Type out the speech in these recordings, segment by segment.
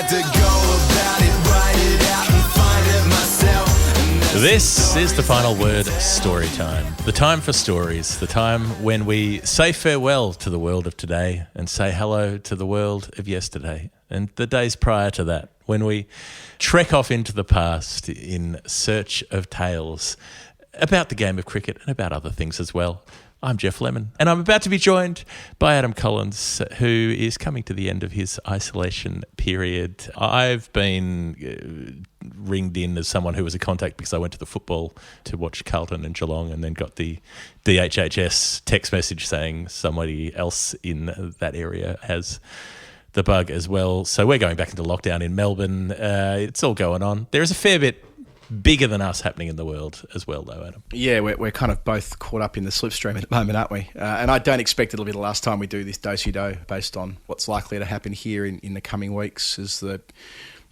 had to go about it, write it out and find it myself. This is the final word story time. The time for stories. The time when we say farewell to the world of today and say hello to the world of yesterday and the days prior to that, when we trek off into the past in search of tales about the game of cricket and about other things as well. I'm Jeff Lemon, and I'm about to be joined by Adam Collins, who is coming to the end of his isolation period. I've been ringed in as someone who was a contact because I went to the football to watch Carlton and Geelong and then got the DHHS text message saying somebody else in that area has the bug as well. So we're going back into lockdown in Melbourne. It's all going on. There is a fair bit bigger than us happening in the world as well, though, Adam. Yeah, we're kind of both caught up in the slipstream at the moment, aren't we? And I don't expect it'll be the last time we do this do-si-do based on what's likely to happen here in the coming weeks as the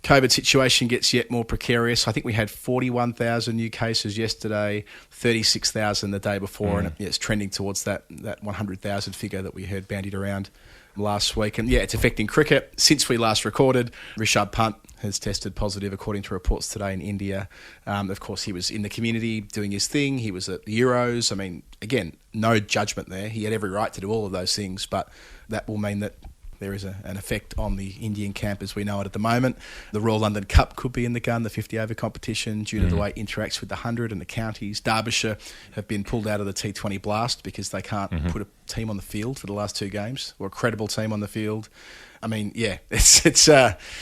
COVID situation gets yet more precarious. I think we had 41,000 new cases yesterday, 36,000 the day before, and it's trending towards that 100,000 figure that we heard bandied around last week. And yeah, it's affecting cricket. Since we last recorded, Rishabh Pant has tested positive according to reports today in India. Of course, he was in the community doing his thing. He was at the Euros. I mean, again, no judgment there. He had every right to do all of those things, but that will mean that there is an effect on the Indian camp as we know it at the moment. The Royal London Cup could be in the gun, the 50-over competition, due to the way it interacts with the 100 and the counties. Derbyshire have been pulled out of the T20 Blast because they can't put a team on the field for the last two games, or a credible team on the field. I mean, yeah, it's.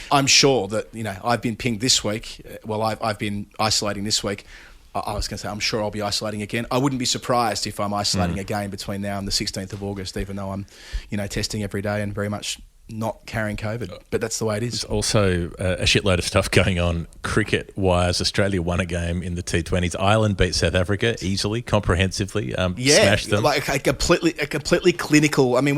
I'm sure that, I've been pinged this week. Well, I've been isolating this week. I was going to say, I'm sure I'll be isolating again. I wouldn't be surprised if I'm isolating again between now and the 16th of August, even though I'm, testing every day and very much not carrying COVID. But that's the way it is. There's also a shitload of stuff going on cricket-wise. Australia won a game in the T20s. Ireland beat South Africa easily, comprehensively, smashed them. Like a completely clinical. I mean,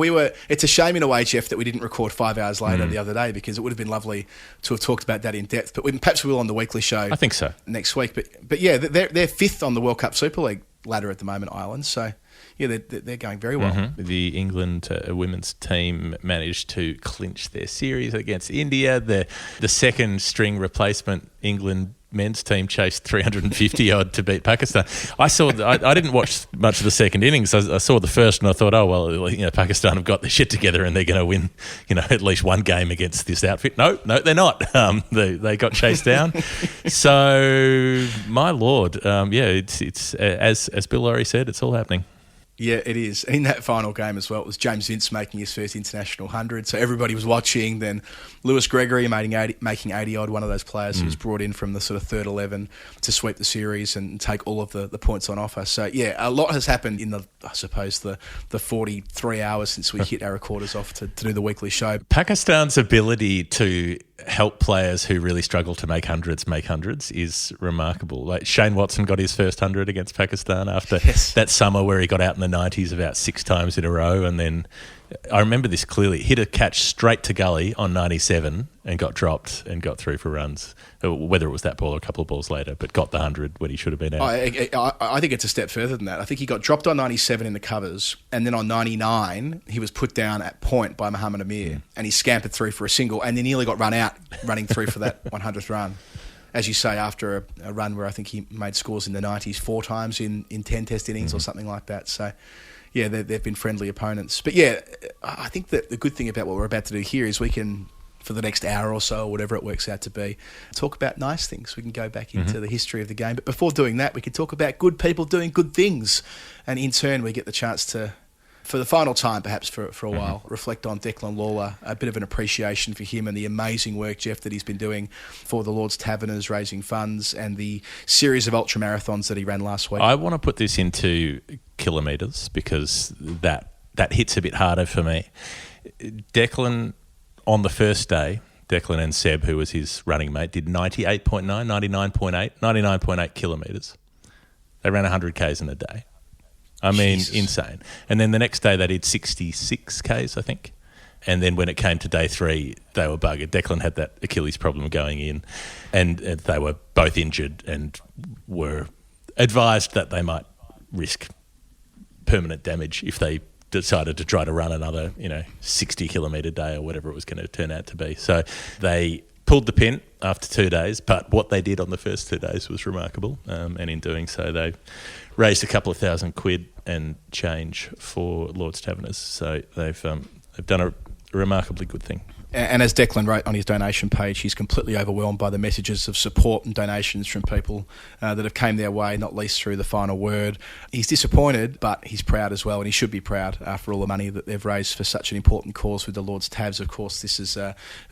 it's a shame in a way, Jeff, that we didn't record 5 hours later the other day, because it would have been lovely to have talked about that in depth. But perhaps we will on the weekly show. I think so. Next week. But yeah, they're fifth on the World Cup Super League ladder at the moment, Ireland. So yeah, they're going very well. The England women's team managed to clinch their series against India. The second string replacement England men's team chased 350 odd to beat Pakistan. I didn't watch much of the second innings. I saw the first and I thought, oh well, Pakistan have got their shit together and they're going to win, at least one game against this outfit. No, they're not. They got chased down. So my lord, it's as Bill Laurie said, it's all happening. Yeah, it is. In that final game as well, it was James Vince making his first international 100. So everybody was watching. Then Lewis Gregory making 80-odd, one of those players who's brought in from the sort of third 11 to sweep the series and take all of the points on offer. So, yeah, a lot has happened in the 43 hours since we hit our recorders off to do the weekly show. Pakistan's ability to help players who really struggle to make hundreds is remarkable. Like Shane Watson got his first 100 against Pakistan after that summer where he got out in the 90s about 6 times in a row, and then I remember this clearly, hit a catch straight to gully on 97 and got dropped and got through for runs, whether it was that ball or a couple of balls later, but got the 100 when he should have been out. I think it's a step further than that. I think he got dropped on 97 in the covers, and then on 99 he was put down at point by Muhammad Amir and he scampered through for a single and then nearly got run out running through for that 100th run. As you say, after a run where I think he made scores in the 90s 4 times in 10 test innings or something like that. So yeah, they've been friendly opponents. But yeah, I think that the good thing about what we're about to do here is we can, for the next hour or so, or whatever it works out to be, talk about nice things. We can go back into the history of the game. But before doing that, we can talk about good people doing good things. And in turn, we get the chance to, for the final time, perhaps for a while, reflect on Declan Lawler, a bit of an appreciation for him and the amazing work, Jeff, that he's been doing for the Lord's Taverners, raising funds, and the series of ultramarathons that he ran last week. I want to put this into kilometres because that hits a bit harder for me. Declan, on the first day, Declan and Seb, who was his running mate, did 98.9, 99.8 kilometres. They ran 100 Ks in a day. I mean, Jesus. Insane. And then the next day they did 66 Ks, I think. And then when it came to day 3, they were buggered. Declan had that Achilles problem going in, and they were both injured and were advised that they might risk permanent damage if they decided to try to run another, 60-kilometre day or whatever it was going to turn out to be. So they pulled the pin after 2 days, but what they did on the first 2 days was remarkable. And in doing so, they raised a couple of £1,000 and change for Lord's Taverners. So they've done a remarkably good thing. And as Declan wrote on his donation page, he's completely overwhelmed by the messages of support and donations from people that have came their way, not least through the final word. He's disappointed, but he's proud as well, and he should be proud after all the money that they've raised for such an important cause with the Lord's Tavs. Of course, this is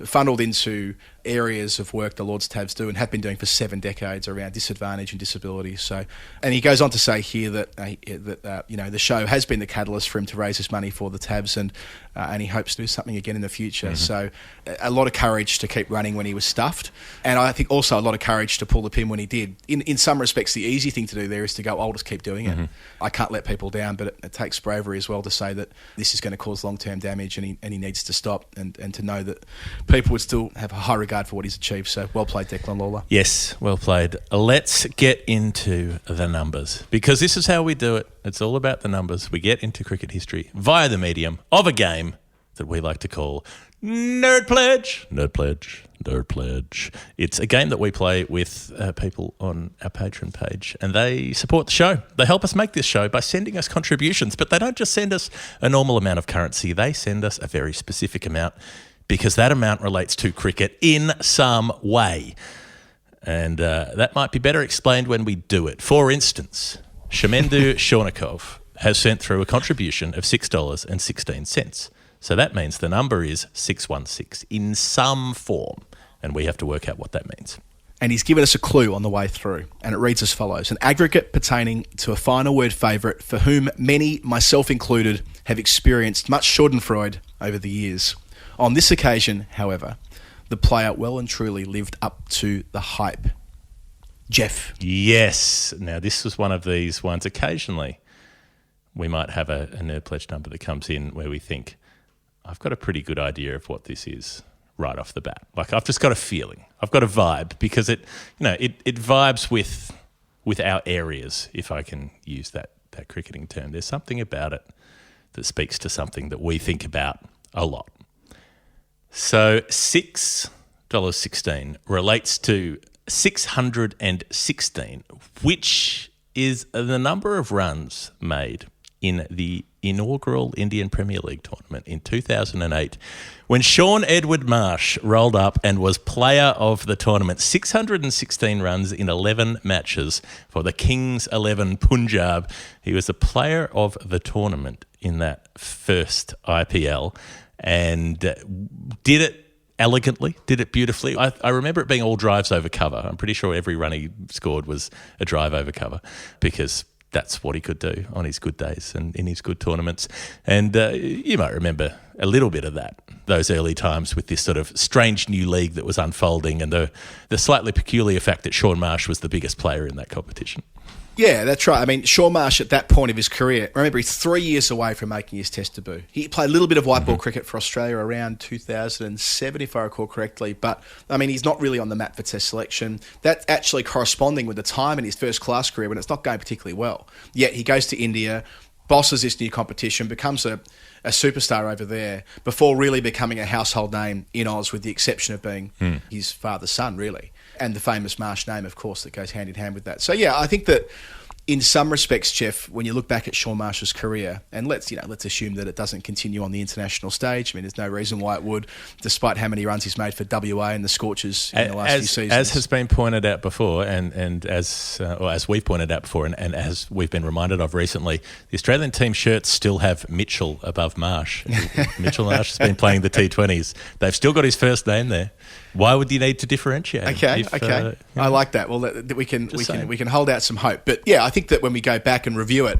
funneled into areas of work the Lord's Tavs do and have been doing for 7 decades around disadvantage and disability. So, and he goes on to say here that the show has been the catalyst for him to raise this money for the Tavs, and he hopes to do something again in the future. Mm-hmm. So a lot of courage to keep running when he was stuffed, and I think also a lot of courage to pull the pin when he did. In some respects, the easy thing to do there is to go, I'll just keep doing it. Mm-hmm. I can't let people down, but it takes bravery as well to say that this is going to cause long-term damage and he needs to stop, and to know that people would still have a high regard for what he's achieved. So well played, Declan Lawler. Yes, well played. Let's get into the numbers, because this is how we do it. It's all about the numbers. We get into cricket history via the medium of a game that we like to call Nerd Pledge. Nerd Pledge. Nerd Pledge. It's a game that we play with people on our Patreon page, and they support the show. They help us make this show by sending us contributions, but they don't just send us a normal amount of currency. They send us a very specific amount, because that amount relates to cricket in some way. And that might be better explained when we do it. For instance, Schoumendu Schornikow has sent through a contribution of $6.16. So that means the number is 616 in some form, and we have to work out what that means. And he's given us a clue on the way through, and it reads as follows: an aggregate pertaining to a final word favourite for whom many, myself included, have experienced much schadenfreude over the years. On this occasion, however, the player well and truly lived up to the hype. Jeff. Yes. Now, this was one of these ones. Occasionally, we might have a Nerd Pledge number that comes in where we think, I've got a pretty good idea of what this is right off the bat. Like, I've just got a feeling. I've got a vibe, because it vibes with our areas, if I can use that cricketing term. There's something about it that speaks to something that we think about a lot. So $6.16 relates to 616, which is the number of runs made in the inaugural Indian Premier League tournament in 2008, when Shaun Edward Marsh rolled up and was player of the tournament. 616 runs in 11 matches for the Kings 11 Punjab. He was the player of the tournament in that first IPL, and did it elegantly, did it beautifully. I remember it being all drives over cover. I'm pretty sure every run he scored was a drive over cover, because that's what he could do on his good days and in his good tournaments. And you might remember a little bit of that, those early times with this sort of strange new league that was unfolding, and the slightly peculiar fact that Shaun Marsh was the biggest player in that competition. Yeah, that's right. I mean, Shaun Marsh at that point of his career, remember, he's 3 years away from making his Test debut. He played a little bit of white ball cricket for Australia around 2007, if I recall correctly. But, I mean, he's not really on the map for Test selection. That's actually corresponding with the time in his first-class career when it's not going particularly well. Yet he goes to India, bosses this new competition, becomes a superstar over there, before really becoming a household name in Oz, with the exception of being his father's son, really. And the famous Marsh name, of course, that goes hand in hand with that. So, yeah, I think that in some respects, Jeff, when you look back at Shaun Marsh's career, and let's assume that it doesn't continue on the international stage. I mean, there's no reason why it would, despite how many runs he's made for WA and the Scorchers in the last few seasons. As has been pointed out before, and as we've pointed out before, and as we've been reminded of recently, the Australian team shirts still have Mitchell above Marsh. Mitchell Marsh has been playing the T20s. They've still got his first name there. Why would you need to differentiate? Okay. I like that. Well, we can hold out some hope. But yeah, I think that when we go back and review it,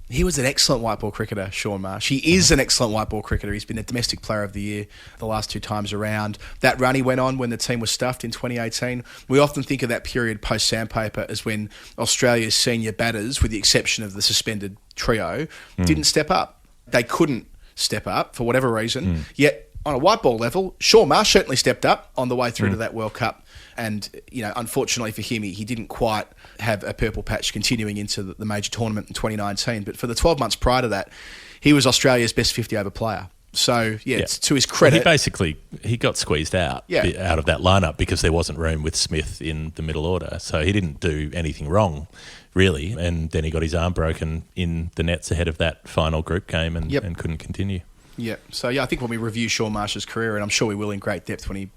he was an excellent white ball cricketer, Shaun Marsh. He is an excellent white ball cricketer. He's been a domestic player of the year the last 2 times around. That run he went on when the team was stuffed in 2018, we often think of that period post-Sandpaper as when Australia's senior batters, with the exception of the suspended trio, didn't step up. They couldn't step up for whatever reason, yet on a white ball level, Shaun Marsh certainly stepped up on the way through to that World Cup. And, unfortunately for him, he didn't quite have a purple patch continuing into the major tournament in 2019. But for the 12 months prior to that, he was Australia's best 50-over player. So, Yeah. it's to his Well, credit. he got squeezed out out of that lineup because there wasn't room with Smith in the middle order. So he didn't do anything wrong, really. And then he got his arm broken in the nets ahead of that final group game and couldn't continue. Yeah. So, I think when we review Shaun Marsh's career, and I'm sure we will in great depth when he,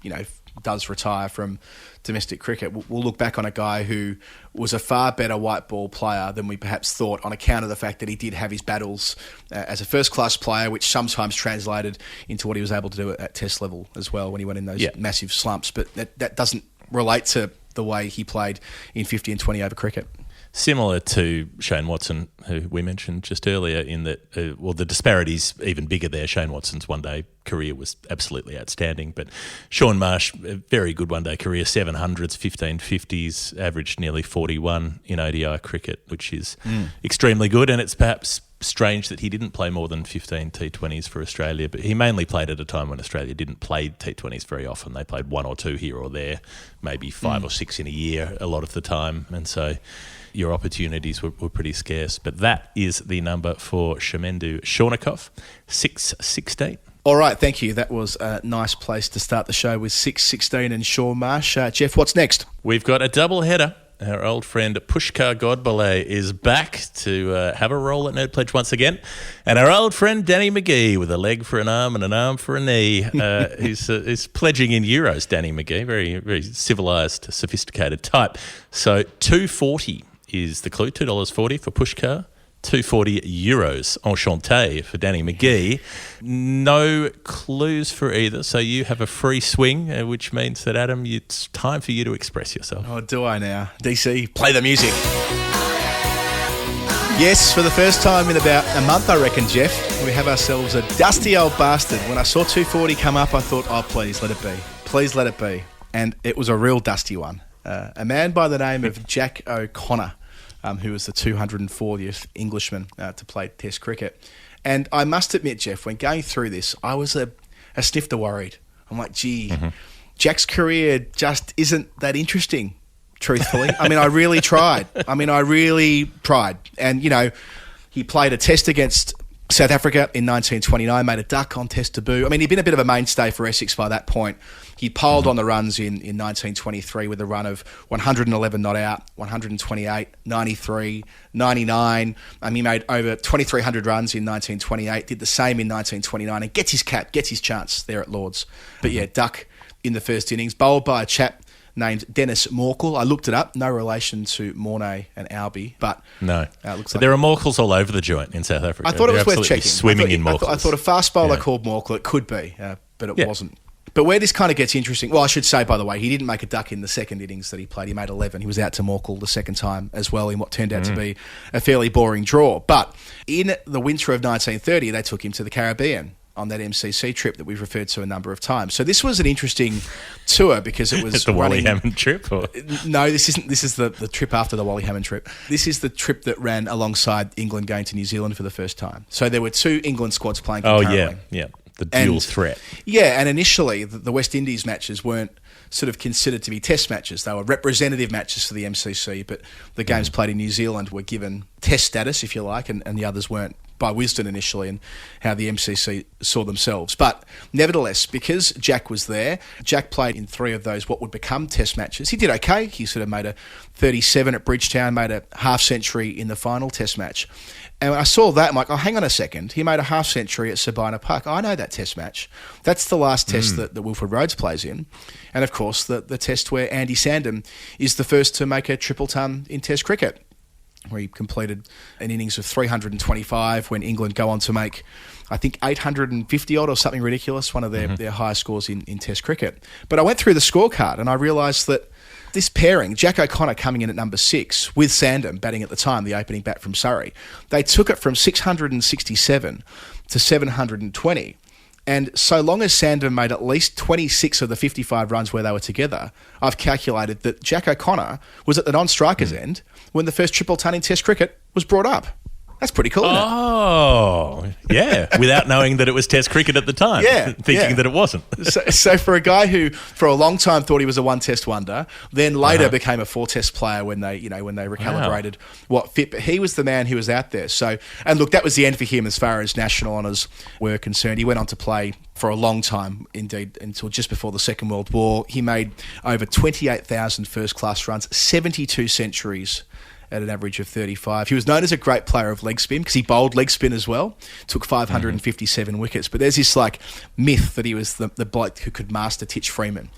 does retire from domestic cricket, we'll look back on a guy who was a far better white ball player than we perhaps thought, on account of the fact that he did have his battles as a first-class player, which sometimes translated into what he was able to do at test level as well when he went in those massive slumps. But that doesn't relate to the way he played in 50 and 20 over cricket. Similar to Shane Watson, who we mentioned just earlier, in that, the disparity's even bigger there. Shane Watson's one-day career was absolutely outstanding, but Shaun Marsh, a very good one-day career, 700s, 1550s, averaged nearly 41 in ODI cricket, which is extremely good, and it's perhaps strange that he didn't play more than 15 T20s for Australia, but he mainly played at a time when Australia didn't play T20s very often. They played one or two here or there, maybe 5 or 6 in a year a lot of the time, and so your opportunities were pretty scarce. But that is the number for Schoumendu Schornikow, 6-16. All right, thank you. That was a nice place to start the show with 6-16 and Shaun Marsh. Jeff, what's next? We've got a double header. Our old friend Pushkar Godbole is back to have a role at Nerd Pledge once again. And our old friend Danny McGee, with a leg for an arm and an arm for a knee, is pledging in euros. Danny McGee, very, very civilised, sophisticated type. So 240 is the clue, $2.40 for Pushkar. 240 euros enchanté for Danny McGee. No clues for either, so you have a free swing, which means that, Adam, it's time for you to express yourself. Oh, do I now? DC, play the music. Yes, for the first time in about a month, I reckon, Jeff, we have ourselves a dusty old bastard. When I saw 240 come up, I thought, oh, please let it be. Please let it be. And it was a real dusty one. A man by the name of Jack O'Connor, who was the 240th Englishman to play Test cricket. And I must admit, Jeff, when going through this, I was a snifter worried. I'm like, gee, Jack's career just isn't that interesting, truthfully. I mean, I really tried. And, he played a test against South Africa in 1929, made a duck on Test debut. I mean, he'd been a bit of a mainstay for Essex by that point. He piled on the runs in 1923 with a run of 111 not out, 128, 93, 99. He made over 2,300 runs in 1928, did the same in 1929, and gets his cap, gets his chance there at Lords. But yeah, duck in the first innings, bowled by a chap named Dennis Morkel. I looked it up, no relation to Mornay and Albie, but no. Looks like there are Morkels all over the joint in South Africa. I thought it was They're worth checking. Swimming in Morkels. I thought a fast bowler called Morkel, it could be, but it wasn't. But where this kind of gets interesting, well, I should say, by the way, he didn't make a duck in the second innings that he played. He made 11. He was out to Morkel the second time as well in what turned out to be a fairly boring draw. But in the winter of 1930, they took him to the Caribbean on that MCC trip that we've referred to a number of times. So this was an interesting tour because it was the Wally Hammond trip? Or? No, this isn't. This is the trip after the Wally Hammond trip. This is the trip that ran alongside England going to New Zealand for the first time. So there were two England squads playing concurrently. Oh, yeah. The dual threat. Yeah, and initially the West Indies matches weren't sort of considered to be test matches. They were representative matches for the MCC, but the games played in New Zealand were given test status, if you like, and the others weren't, by Wisden initially, and how the MCC saw themselves. But nevertheless, because Jack was there, Jack played in 3 of those what would become test matches. He did okay. He sort of made a 37 at Bridgetown, made a half century in the final test match. And when I saw that, I'm like, oh, hang on a second. He made a half century at Sabina Park. I know that test match. That's the last test that Wilfred Rhodes plays in. And, of course, the test where Andy Sandham is the first to make a triple ton in test cricket, where he completed an innings of 325 when England go on to make, I think, 850-odd or something ridiculous, one of their highest scores in test cricket. But I went through the scorecard and I realised that this pairing, Jack O'Connor coming in at number 6 with Sandham batting at the time, the opening bat from Surrey, they took it from 667 to 720. And so long as Sandham made at least 26 of the 55 runs where they were together, I've calculated that Jack O'Connor was at the non-striker's end when the first triple ton in Test cricket was brought up. That's pretty cool, isn't it? Oh, yeah, without knowing that it was Test cricket at the time. Yeah, thinking that it wasn't. So for a guy who, for a long time, thought he was a one-test wonder, then later became a four-test player when they recalibrated what fit. But he was the man who was out there. So, and look, that was the end for him as far as national honours were concerned. He went on to play for a long time, indeed, until just before the Second World War. He made over 28,000 first-class runs, 72 centuries at an average of 35. He was known as a great player of leg spin because he bowled leg spin as well, took 557 wickets. But there's this myth that he was the bloke who could master Titch Freeman.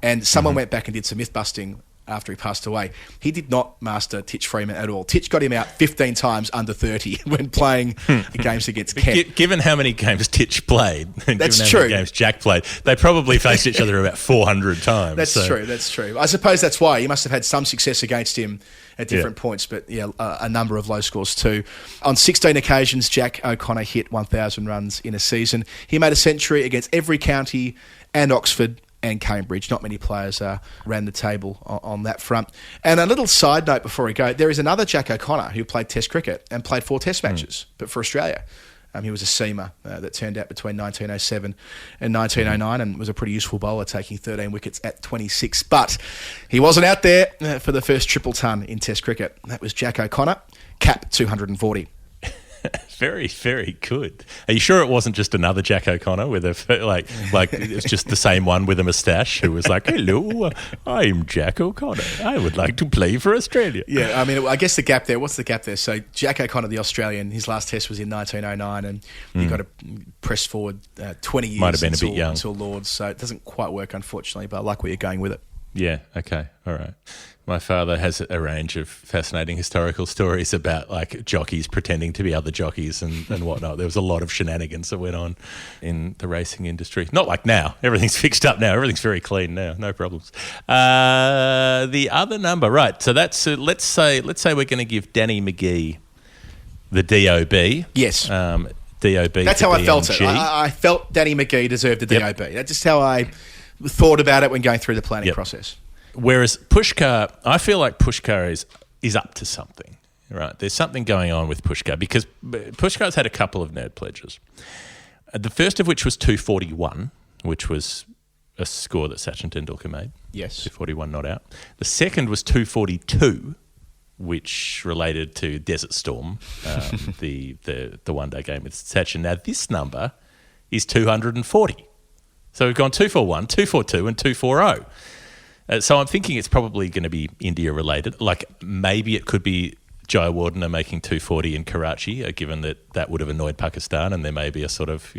And someone went back and did some myth busting after he passed away. He did not master Titch Freeman at all. Titch got him out 15 times under 30 when playing games against Kent. Given how many games Titch played, that's given true. How many games Jack played, they probably faced each other about 400 times. That's true. I suppose that's why he must have had some success against him at different points, but a number of low scores too. On 16 occasions, Jack O'Connor hit 1,000 runs in a season. He made a century against every county and Oxford and Cambridge. Not many players ran the table on that front. And a little side note before we go, there is another Jack O'Connor who played Test cricket and played 4 Test matches, but for Australia. He was a seamer that turned out between 1907 and 1909 and was a pretty useful bowler, taking 13 wickets at 26. But he wasn't out there for the first triple ton in Test cricket. That was Jack O'Connor, cap 240. Very, very good. Are you sure it wasn't just another Jack O'Connor with like it was just the same one with a moustache who was like, "Hello, I'm Jack O'Connor. I would like to play for Australia." Yeah, I mean, I guess the gap there. What's the gap there? So Jack O'Connor, the Australian, his last Test was in 1909, and he got to press forward 20 years. Might have been a bit young until Lords, so it doesn't quite work, unfortunately. But I like where you're going with it. Yeah. Okay. All right. My father has a range of fascinating historical stories about jockeys pretending to be other jockeys and whatnot. There was a lot of shenanigans that went on in the racing industry. Not like now. Everything's fixed up now. Everything's very clean now. No problems. The other number, right? So that's let's say we're going to give Danny McGee the DOB. Yes. DOB. That's how I felt it. I felt Danny McGee deserved a DOB. That's just how I thought about it when going through the planning process. Whereas Pushkar, I feel like Pushkar is up to something, right? There's something going on with Pushkar because Pushkar's had a couple of nerd pledges. The first of which was 241, which was a score that Sachin Tendulkar made. Yes. 241 not out. The second was 242, which related to Desert Storm, the one-day game with Sachin. Now, this number is 240. So we've gone 241, 242 and 240. So I'm thinking it's probably going to be India-related. Like maybe it could be Jai Wardner making 240 in Karachi, given that would have annoyed Pakistan, and there may be a sort of,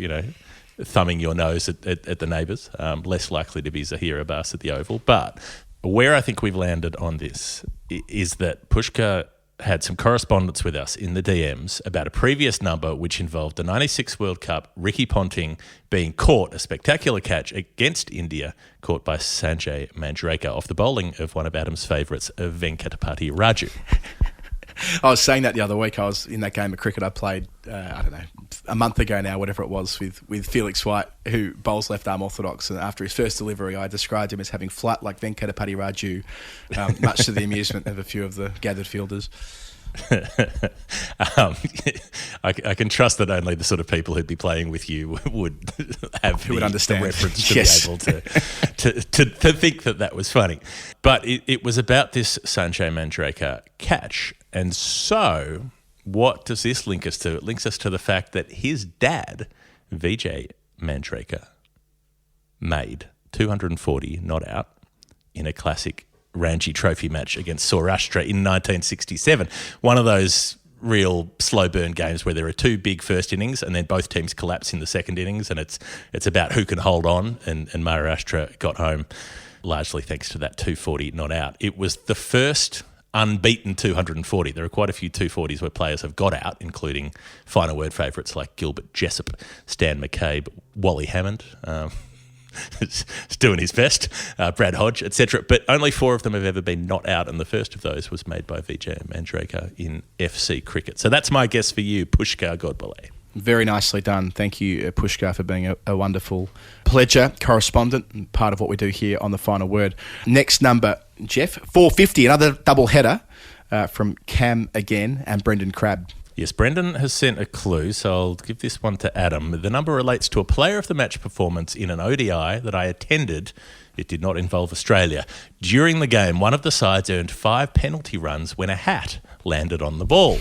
thumbing your nose at the neighbours. Less likely to be Zahir Abbas at the Oval. But where I think we've landed on this is that Pushkar had some correspondence with us in the DMs about a previous number which involved the 96 World Cup, Ricky Ponting being caught, a spectacular catch against India, caught by Sanjay Manjrekar off the bowling of one of Adam's favourites, Venkatapati Raju. I was saying that the other week. I was in that game of cricket I played, a month ago now, whatever it was, with Felix White, who bowls left-arm orthodox. And after his first delivery, I described him as having flat like Venkatapati Raju, much to the amusement of a few of the gathered fielders. I can trust that only the sort of people who'd be playing with you would have would understand the reference to be able to think that was funny. But it was about this Sanjay Manjrekar catch. And so what does this link us to? It links us to the fact that his dad, Vijay Manjrekar, made 240 not out in a classic Ranji Trophy match against Saurashtra in 1967. One of those real slow burn games where there are two big first innings and then both teams collapse in the second innings, and it's about who can hold on, and Maharashtra got home largely thanks to that 240 not out. It was the first unbeaten 240. There are quite a few 240s where players have got out, including final word favourites like Gilbert Jessup, Stan McCabe, Wally Hammond, is doing his best, Brad Hodge, etc. But only 4 of them have ever been not out, and the first of those was made by Vijay Manjrekar in FC cricket. So that's my guess for you, Pushkar Godbole. Very nicely done. Thank you, Pushkar, for being a wonderful pledger, correspondent, and part of what we do here on The Final Word. Next number, Jeff, 450, another double header from Cam Again and Brendan Crabb. Yes, Brendan has sent a clue, so I'll give this one to Adam. The number relates to a player of the match performance in an ODI that I attended. It did not involve Australia. During the game, one of the sides earned 5 penalty runs when a hat landed on the ball.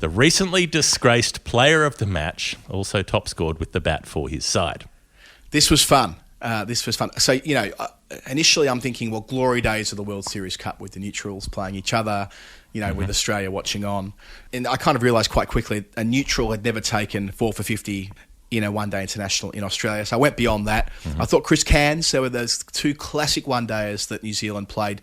The recently disgraced player of the match also top scored with the bat for his side. This was fun. So, initially I'm thinking, well, glory days of the World Series Cup with the neutrals playing each other, with Australia watching on. And I kind of realised quite quickly a neutral had never taken 4 for 50 in a one-day international in Australia. So I went beyond that. I thought Chris Cairns, there were those 2 classic one-dayers that New Zealand played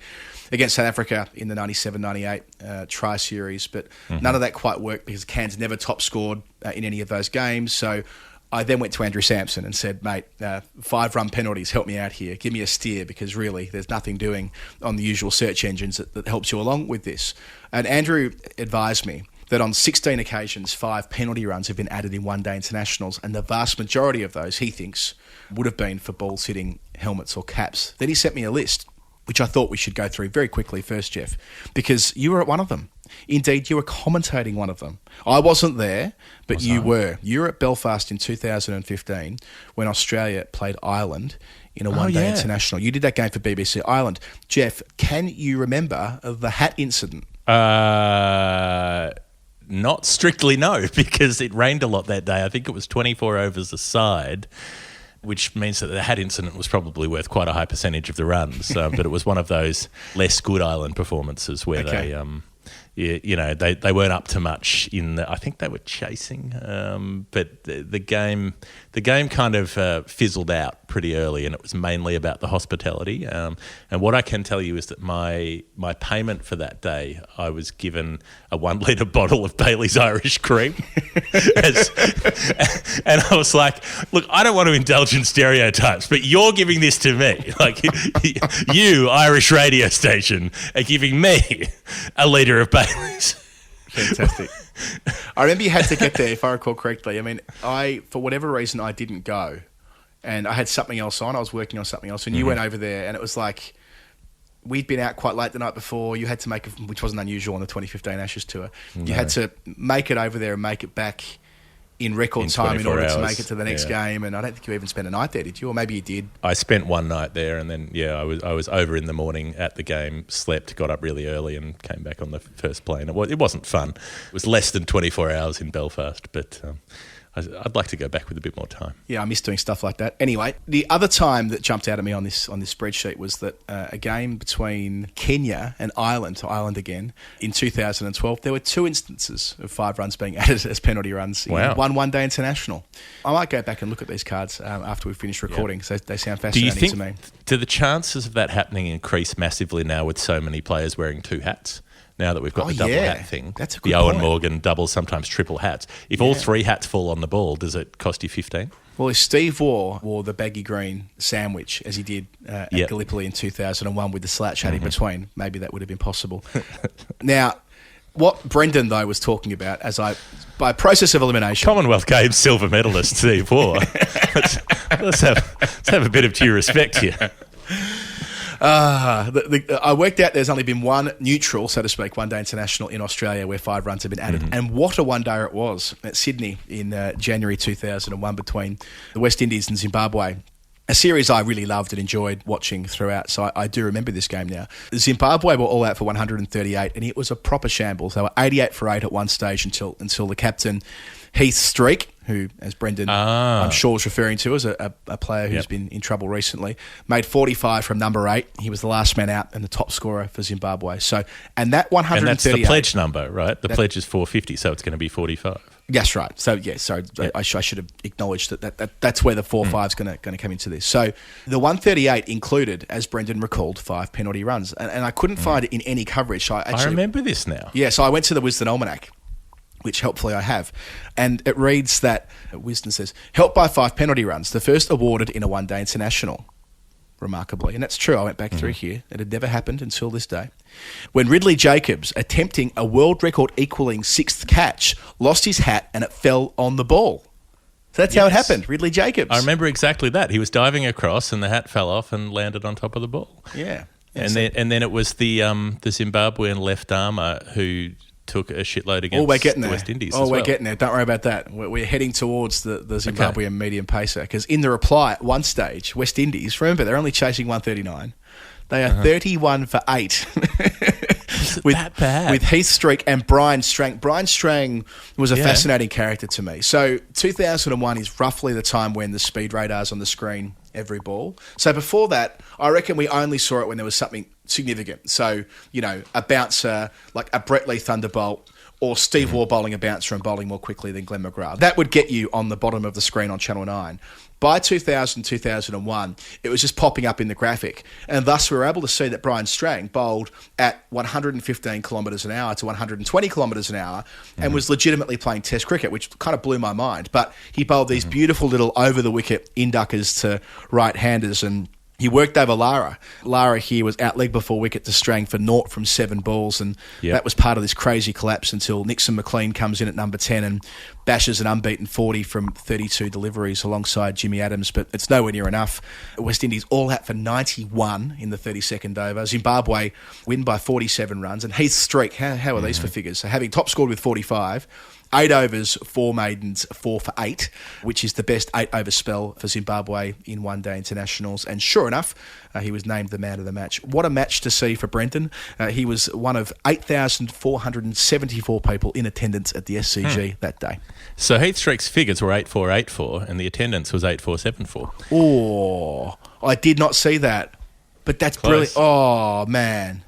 against South Africa in the 97-98 tri-series, but none of that quite worked because Cairns never top-scored in any of those games. So I then went to Andrew Sampson and said, mate, 5-run penalties, help me out here. Give me a steer because really there's nothing doing on the usual search engines that helps you along with this. And Andrew advised me that on 16 occasions, 5 penalty runs have been added in one-day internationals, and the vast majority of those, he thinks, would have been for balls-hitting helmets or caps. Then he sent me a list, which I thought we should go through very quickly first, Jeff, because you were at one of them. Indeed, you were commentating one of them. I wasn't there, but you were. You were at Belfast in 2015 when Australia played Ireland in a one-day international. You did that game for BBC Ireland. Jeff, can you remember the hat incident? Not strictly, no, because it rained a lot that day. I think it was 24 overs a side, which means that the hat incident was probably worth quite a high percentage of the runs. But it was one of those less good Ireland performances where they weren't up to much I think they were chasing, but the game kind of fizzled out pretty early, and it was mainly about the hospitality. And what I can tell you is that my payment for that day, I was given a 1 litre bottle of Bailey's Irish Cream, and I was like, look, I don't want to indulge in stereotypes, but you're giving this to me, like you, Irish radio station, are giving me a litre of Bailey's. Fantastic. I remember you had to get there, if I recall correctly. I mean, for whatever reason, I didn't go, and I had something else on. I was working on something else, and you went over there, and it was like we'd been out quite late the night before. You had to which wasn't unusual on the 2015 Ashes tour. No. You had to make it over there and make it back in record time in order to make it to the next game. And I don't think you even spent a night there, did you? Or maybe you did. I spent one night there, and then I was over in the morning at the game, slept, got up really early, and came back on the first plane. It wasn't fun. It was less than 24 hours in Belfast, but I'd like to go back with a bit more time. Yeah, I miss doing stuff like that. Anyway, the other time that jumped out at me on this spreadsheet was that a game between Kenya and Ireland again, in 2012, there were 2 instances of 5 runs being added as penalty runs in one-day international. I might go back and look at these cards after we finish recording, so they sound fascinating to me. Do the chances of that happening increase massively now with so many players wearing 2 hats? Now that we've got the double hat thing, that's a good the Owen point. Morgan double, sometimes triple hats. If all 3 hats fall on the ball, does it cost you 15? Well, if Steve wore the baggy green sandwich, as he did at Gallipoli in 2001 with the slouch hat in between, maybe that would have been possible. Now, what Brendan, though, was talking about, by process of elimination... Commonwealth Games silver medalist Steve Waugh. let's have a bit of due respect here. I worked out there's only been one neutral, so to speak, one-day international in Australia where 5 runs have been added. And what a one-dayer it was at Sydney in January 2001 between the West Indies and Zimbabwe. A series I really loved and enjoyed watching throughout, so I do remember this game now. Zimbabwe were all out for 138, and it was a proper shambles. They were 88 for 8 at one stage until the captain, Heath Streak, who, as Brendan, I'm sure, was referring to as a player who's been in trouble recently, made 45 from number 8. He was the last man out and the top scorer for Zimbabwe. So, and that 138... And that's the pledge number, right? The pledge is 450, so it's going to be 45. That's right. So, I should have acknowledged that's where the 4-5 is going to come into this. So, the 138 included, as Brendan recalled, 5 penalty runs. And I couldn't find it in any coverage. So I remember this now. Yeah, so I went to the Wisden Almanac, which helpfully I have. And it reads that, Wisden says, helped by 5 penalty runs, the first awarded in a one-day international. Remarkably. And that's true. I went back through here. It had never happened until this day. When Ridley Jacobs, attempting a world record equaling 6th catch, lost his hat and it fell on the ball. So that's how it happened. Ridley Jacobs. I remember exactly that. He was diving across and the hat fell off and landed on top of the ball. Yeah. And then it was the Zimbabwean left armour who took a shitload against we're getting there. the West Indies Oh, as we're well. getting there. Don't worry about that. We're heading towards the Zimbabwean medium pacer, because in the reply at one stage, West Indies, remember, they're only chasing 139. They are 31 for 8. That bad? With Heath Streak and Brian Strang. Brian Strang was a fascinating character to me. So 2001 is roughly the time when the speed radar's on the screen every ball. So before that, I reckon we only saw it when there was something significant. So, a bouncer like a Brett Lee Thunderbolt, or Steve Waugh bowling a bouncer and bowling more quickly than Glenn McGrath. That would get you on the bottom of the screen on Channel 9. By 2000, 2001, it was just popping up in the graphic. And thus we were able to see that Brian Strang bowled at 115 kilometres an hour to 120 kilometres an hour and was legitimately playing Test cricket, which kind of blew my mind. But he bowled these beautiful little over-the-wicket induckers to right-handers, and he worked over Lara. Lara here was out-legged before wicket to Strang for 0 from 7 balls, and that was part of this crazy collapse until Nixon McLean comes in at number 10 and bashes an unbeaten 40 from 32 deliveries alongside Jimmy Adams, but it's nowhere near enough. West Indies all out for 91 in the 32nd over. Zimbabwe win by 47 runs, and Heath Streak, how are these for figures? So having top scored with 45, 8 overs, 4 maidens, 4 for 8, which is the best 8-over spell for Zimbabwe in one-day internationals. And sure enough, he was named the man of the match. What a match to see for Brendan. He was one of 8,474 people in attendance at the SCG that day. So Heath Streak's figures were 8484 and the attendance was 8474. Oh, I did not see that. But that's brilliant. Oh, man.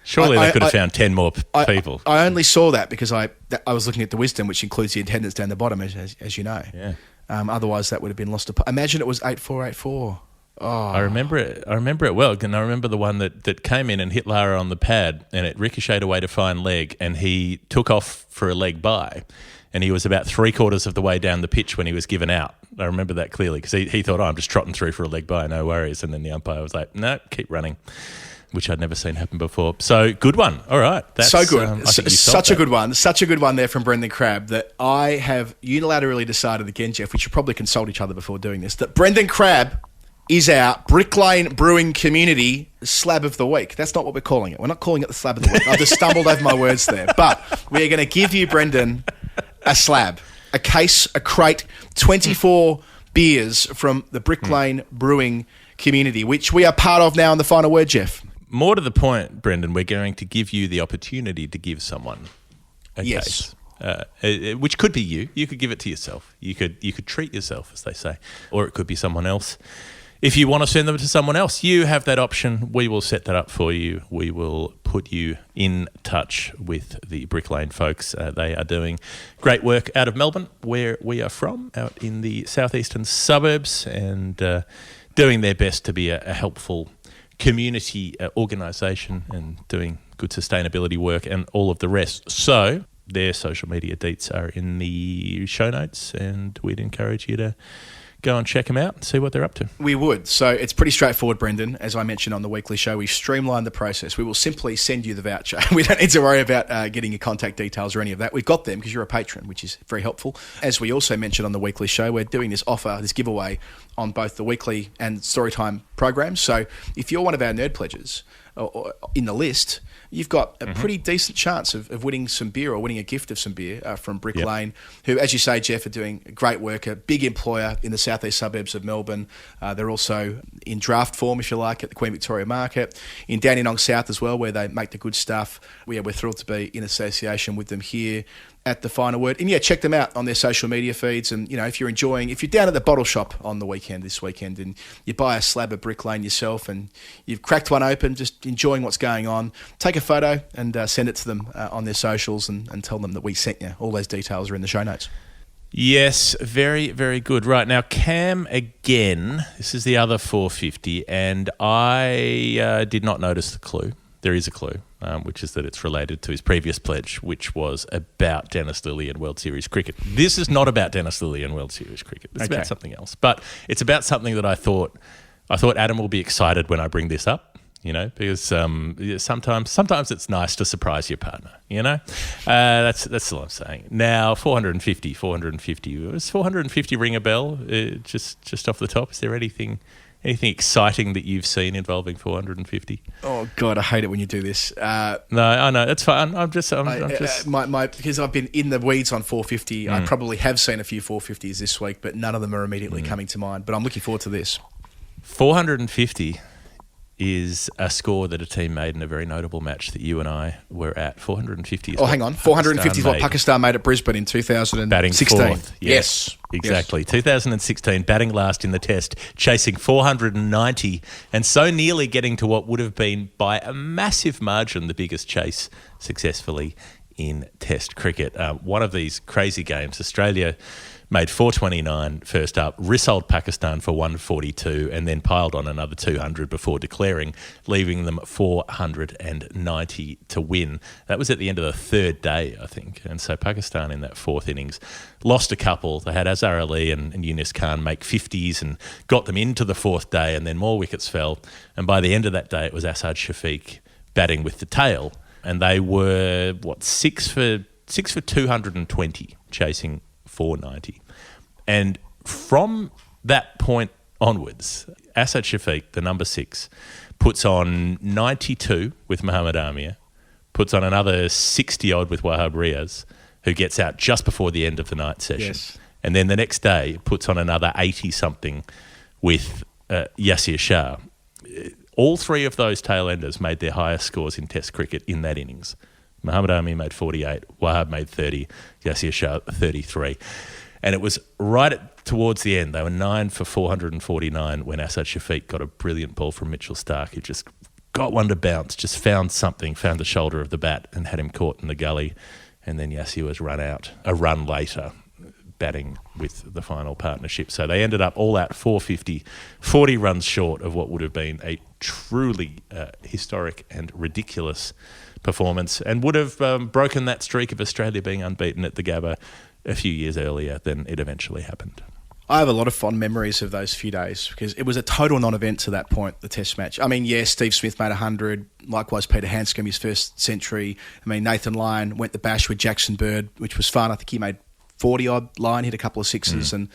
Surely they could have found 10 more people. I only saw that because I was looking at the wisdom, which includes the attendance down the bottom, as you know. Yeah. Otherwise, that would have been lost. Imagine it was 8484. Oh. I remember it well, and I remember the one that came in and hit Lara on the pad, and it ricocheted away to fine leg, and he took off for a leg by, and he was about 3/4 of the way down the pitch when he was given out. I remember that clearly because he thought, I'm just trotting through for a leg by, no worries, and then the umpire was like, no, keep running, which I'd never seen happen before. So, good one. All right. That's, so good. I think you Such a that. good one. Such a good one there from Brendan Crabb that I have unilaterally decided again, Jeff, we should probably consult each other before doing this, that Brendan Crabb is our Brick Lane Brewing Community Slab of the Week. That's not what we're calling it. We're not calling it the Slab of the Week. I've just stumbled over my words there. But we're going to give you, Brendan, a slab, a case, a crate, 24 beers from the Brick Lane Brewing Community, which we are part of now in the final word, Jeff. More to the point, Brendan, we're going to give you the opportunity to give someone a case. Which could be you. You could give it to yourself. You could treat yourself, as they say. Or it could be someone else. If you want to send them to someone else, you have that option. We will set that up for you. We will put you in touch with the Brick Lane folks. They are doing great work out of Melbourne, where we are from, out in the southeastern suburbs, and doing their best to be a helpful community organisation and doing good sustainability work and all of the rest. So their social media deets are in the show notes, and we'd encourage you to go and check them out and see what they're up to. We would. So it's pretty straightforward, Brendan. As I mentioned on the weekly show, we've streamlined the process. We will simply send you the voucher. We don't need to worry about getting your contact details or any of that. We've got them because you're a patron, which is very helpful. As we also mentioned on the weekly show, we're doing this offer, this giveaway on both the weekly and Storytime programs. So if you're one of our nerd pledges or in the list, you've got a pretty decent chance of winning some beer or winning a gift of some beer from Brick Lane, who, as you say, Jeff, are doing great work, a big employer in the southeast suburbs of Melbourne. They're also in draft form, if you like, at the Queen Victoria Market, in Dandenong South as well, where they make the good stuff. We're thrilled to be in association with them here at the final word. And check them out on their social media feeds. And, if you're down at the bottle shop on the this weekend, and you buy a slab of Brick Lane yourself and you've cracked one open, just enjoying what's going on, take a photo and send it to them on their socials and tell them that we sent you. All those details are in the show notes. Yes, very, very good. Right, now Cam again, this is the other 450, and I did not notice the clue. There is a clue, which is that it's related to his previous pledge, which was about Dennis Lillee and World Series cricket. This is not about Dennis Lillee and World Series cricket. It's about something else. But it's about something that I thought Adam will be excited when I bring this up, because sometimes it's nice to surprise your partner, That's all I'm saying. Now, 450. Was 450 ring a bell just off the top? Is there anything Anything exciting that you've seen involving 450? Oh God, I hate it when you do this. No, I know it's fine. I'm just Because I've been in the weeds on 450. I probably have seen a few 450s this week, but none of them are immediately coming to mind. But I'm looking forward to this. 450 is a score that a team made in a very notable match that you and I were at. 450 is hang on. 450 is what Pakistan made at Brisbane in 2016. Batting fourth. Yes. Exactly. Yes. 2016, batting last in the test, chasing 490 and so nearly getting to what would have been, by a massive margin, the biggest chase successfully in test cricket. One of these crazy games, Australia made 429 first up, rissoled Pakistan for 142 and then piled on another 200 before declaring, leaving them 490 to win. That was at the end of the third day, I think. And so Pakistan in that fourth innings lost a couple. They had Azhar Ali and Yunus Khan make 50s and got them into the fourth day, and then more wickets fell. And by the end of that day, it was Asad Shafiq batting with the tail. And they were, 6 for 220, chasing 490. And from that point onwards, Asad Shafiq, the number 6, puts on 92 with Mohammad Amir, puts on another 60-odd with Wahab Riaz, who gets out just before the end of the night session. Yes. And then the next day puts on another 80-something with Yasir Shah. All three of those tail-enders made their highest scores in Test cricket in that innings. Mohammad Amir made 48, Wahab made 30, Yasir Shah 33. And it was towards the end. They were 9 for 449 when Asad Shafiq got a brilliant ball from Mitchell Starc, who just got one to bounce, just found the shoulder of the bat and had him caught in the gully. And then Yasir was run out a run later, batting with the final partnership. So they ended up all out 450, 40 runs short of what would have been a truly historic and ridiculous performance, and would have broken that streak of Australia being unbeaten at the Gabba a few years earlier than it eventually happened. I have a lot of fond memories of those few days because it was a total non-event to that point, the Test match. I mean, yeah, Steve Smith made 100. Likewise, Peter Hanscom, his first century. I mean, Nathan Lyon went the bash with Jackson Bird, which was fun. I think he made 40-odd. Lyon hit a couple of sixes. And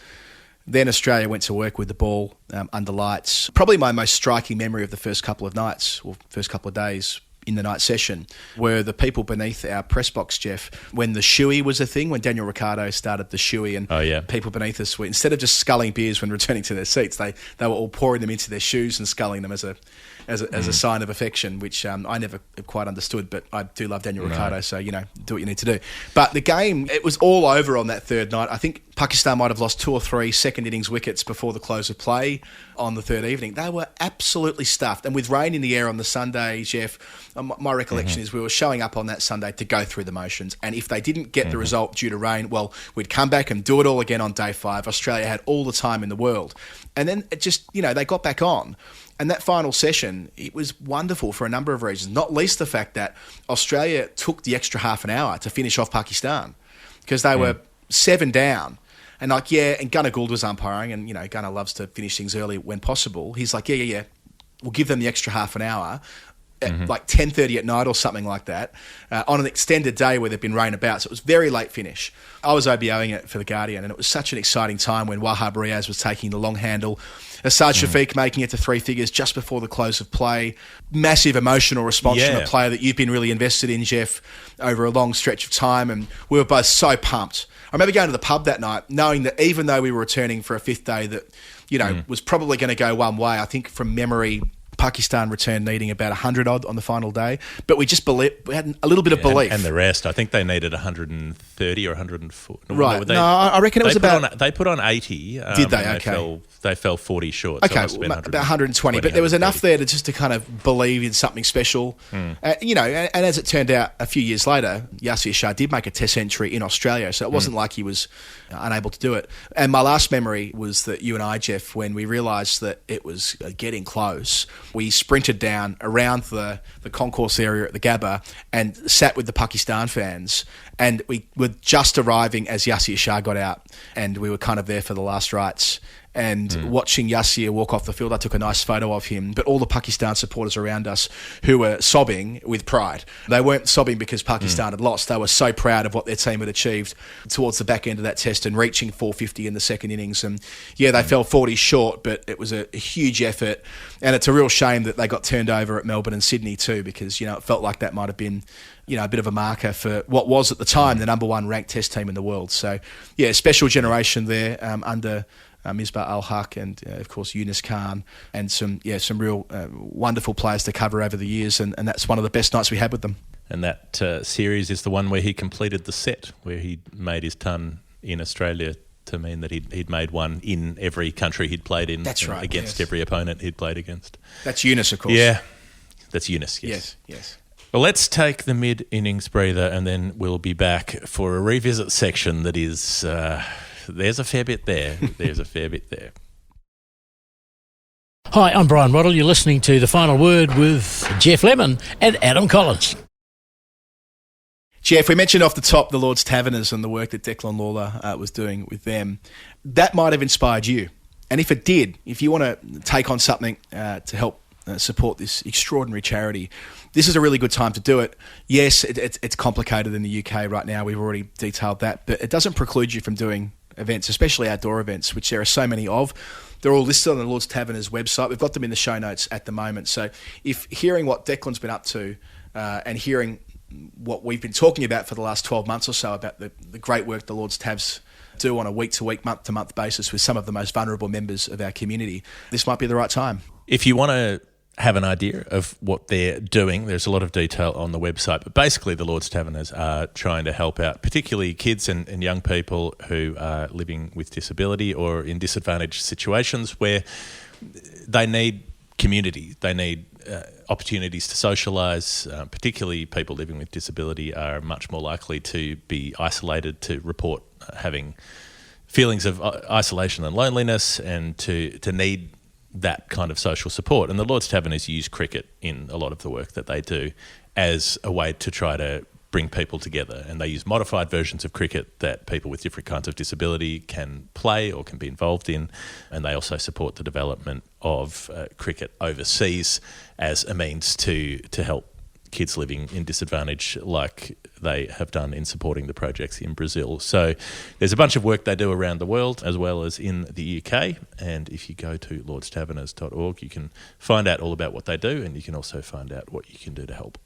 then Australia went to work with the ball under lights. Probably my most striking memory of the first couple of nights or first couple of days in the night session were the people beneath our press box, Jeff, when the shoey was a thing, when Daniel Ricciardo started the shoey, and people beneath us were, instead of just sculling beers when returning to their seats, they were all pouring them into their shoes and sculling them as a sign of affection, which I never quite understood, but I do love Daniel Ricciardo, so, do what you need to do. But the game, it was all over on that third night. I think Pakistan might have lost 2 or 3 second innings wickets before the close of play on the third evening. They were absolutely stuffed. And with rain in the air on the Sunday, Jeff, my recollection is we were showing up on that Sunday to go through the motions. And if they didn't get the result due to rain, well, we'd come back and do it all again on day 5. Australia had all the time in the world. And then it just, they got back on. And that final session, it was wonderful for a number of reasons, not least the fact that Australia took the extra half an hour to finish off Pakistan because they were 7 down. And and Gunnar Gould was umpiring, and, Gunnar loves to finish things early when possible. He's like, yeah, we'll give them the extra half an hour at like 10:30 at night or something like that on an extended day where there'd been rain about. So it was very late finish. I was OBOing it for The Guardian, and it was such an exciting time when Wahab Riaz was taking the long handle, Asad Shafiq making it to 3 figures just before the close of play. Massive emotional response from a player that you've been really invested in, Jeff, over a long stretch of time, and we were both so pumped. I remember going to the pub that night, knowing that even though we were returning for a 5th day that, was probably going to go one way. I think from memory, Pakistan returned needing about 100-odd on the final day. But we just we had a little bit of belief. And the rest, I think they needed 130 or 140. Right. I reckon it was about... They put on 80. Did they? Okay. They fell 40 short. Okay, so about 120. But there was enough there to kind of believe in something special. And as it turned out, a few years later, Yasir Shah did make a Test century in Australia, so it wasn't like he was unable to do it. And my last memory was that you and I, Jeff, when we realised that it was getting close, we sprinted down around the concourse area at the Gabba and sat with the Pakistan fans. And we were just arriving as Yasir Shah got out, and we were kind of there for the last rites. and watching Yassir walk off the field, I took a nice photo of him, but all the Pakistan supporters around us who were sobbing with pride. They weren't sobbing because Pakistan had lost. They were so proud of what their team had achieved towards the back end of that test and reaching 450 in the second innings. And yeah, they fell 40 short, but it was a huge effort. And it's a real shame that they got turned over at Melbourne and Sydney too, because, it felt like that might have been, a bit of a marker for what was at the time the number one ranked test team in the world. So yeah, special generation there under Misbah Al-Haq and, of course, Yunus Khan, and some real wonderful players to cover over the years, and that's one of the best nights we had with them. And that series is the one where he completed the set, where he made his ton in Australia to mean that he'd made one in every country he'd played in. That's right. Against every opponent he'd played against. That's Yunus, of course. Yeah, that's Yunus, yes. Yes. Well, let's take the mid-innings breather and then we'll be back for a revisit section that is... there's a fair bit there. Hi, I'm Brian Waddle. You're listening to The Final Word with Jeff Lemon and Adam Collins. Jeff, we mentioned off the top the Lord's Taverners and the work that Declan Lawler was doing with them. That might have inspired you. And if it did, if you want to take on something to help support this extraordinary charity, this is a really good time to do it. Yes, it's complicated in the UK right now. We've already detailed that. But it doesn't preclude you from doing events, especially outdoor events, which there are so many of. They're all listed on the Lord's Taverners website. We've got them in the show notes at the moment. So if hearing what Declan's been up to and hearing what we've been talking about for the last 12 months or so about the great work the Lord's Tavs do on a week-to-week, month-to-month basis with some of the most vulnerable members of our community, this might be the right time. If you want to have an idea of what they're doing, there's a lot of detail on the website, but basically the Lord's Taverners are trying to help out particularly kids and young people who are living with disability or in disadvantaged situations where they need community, they need opportunities to socialise. Particularly people living with disability are much more likely to be isolated, to report having feelings of isolation and loneliness, and to need that kind of social support. And the Lord's Taverners use cricket in a lot of the work that they do as a way to try to bring people together. And they use modified versions of cricket that people with different kinds of disability can play or can be involved in. And they also support the development of cricket overseas as a means to help kids living in disadvantage, like they have done in supporting the projects in Brazil. So there's a bunch of work they do around the world as well as in the UK. And if you go to lordstaverners.org, you can find out all about what they do, and you can also find out what you can do to help.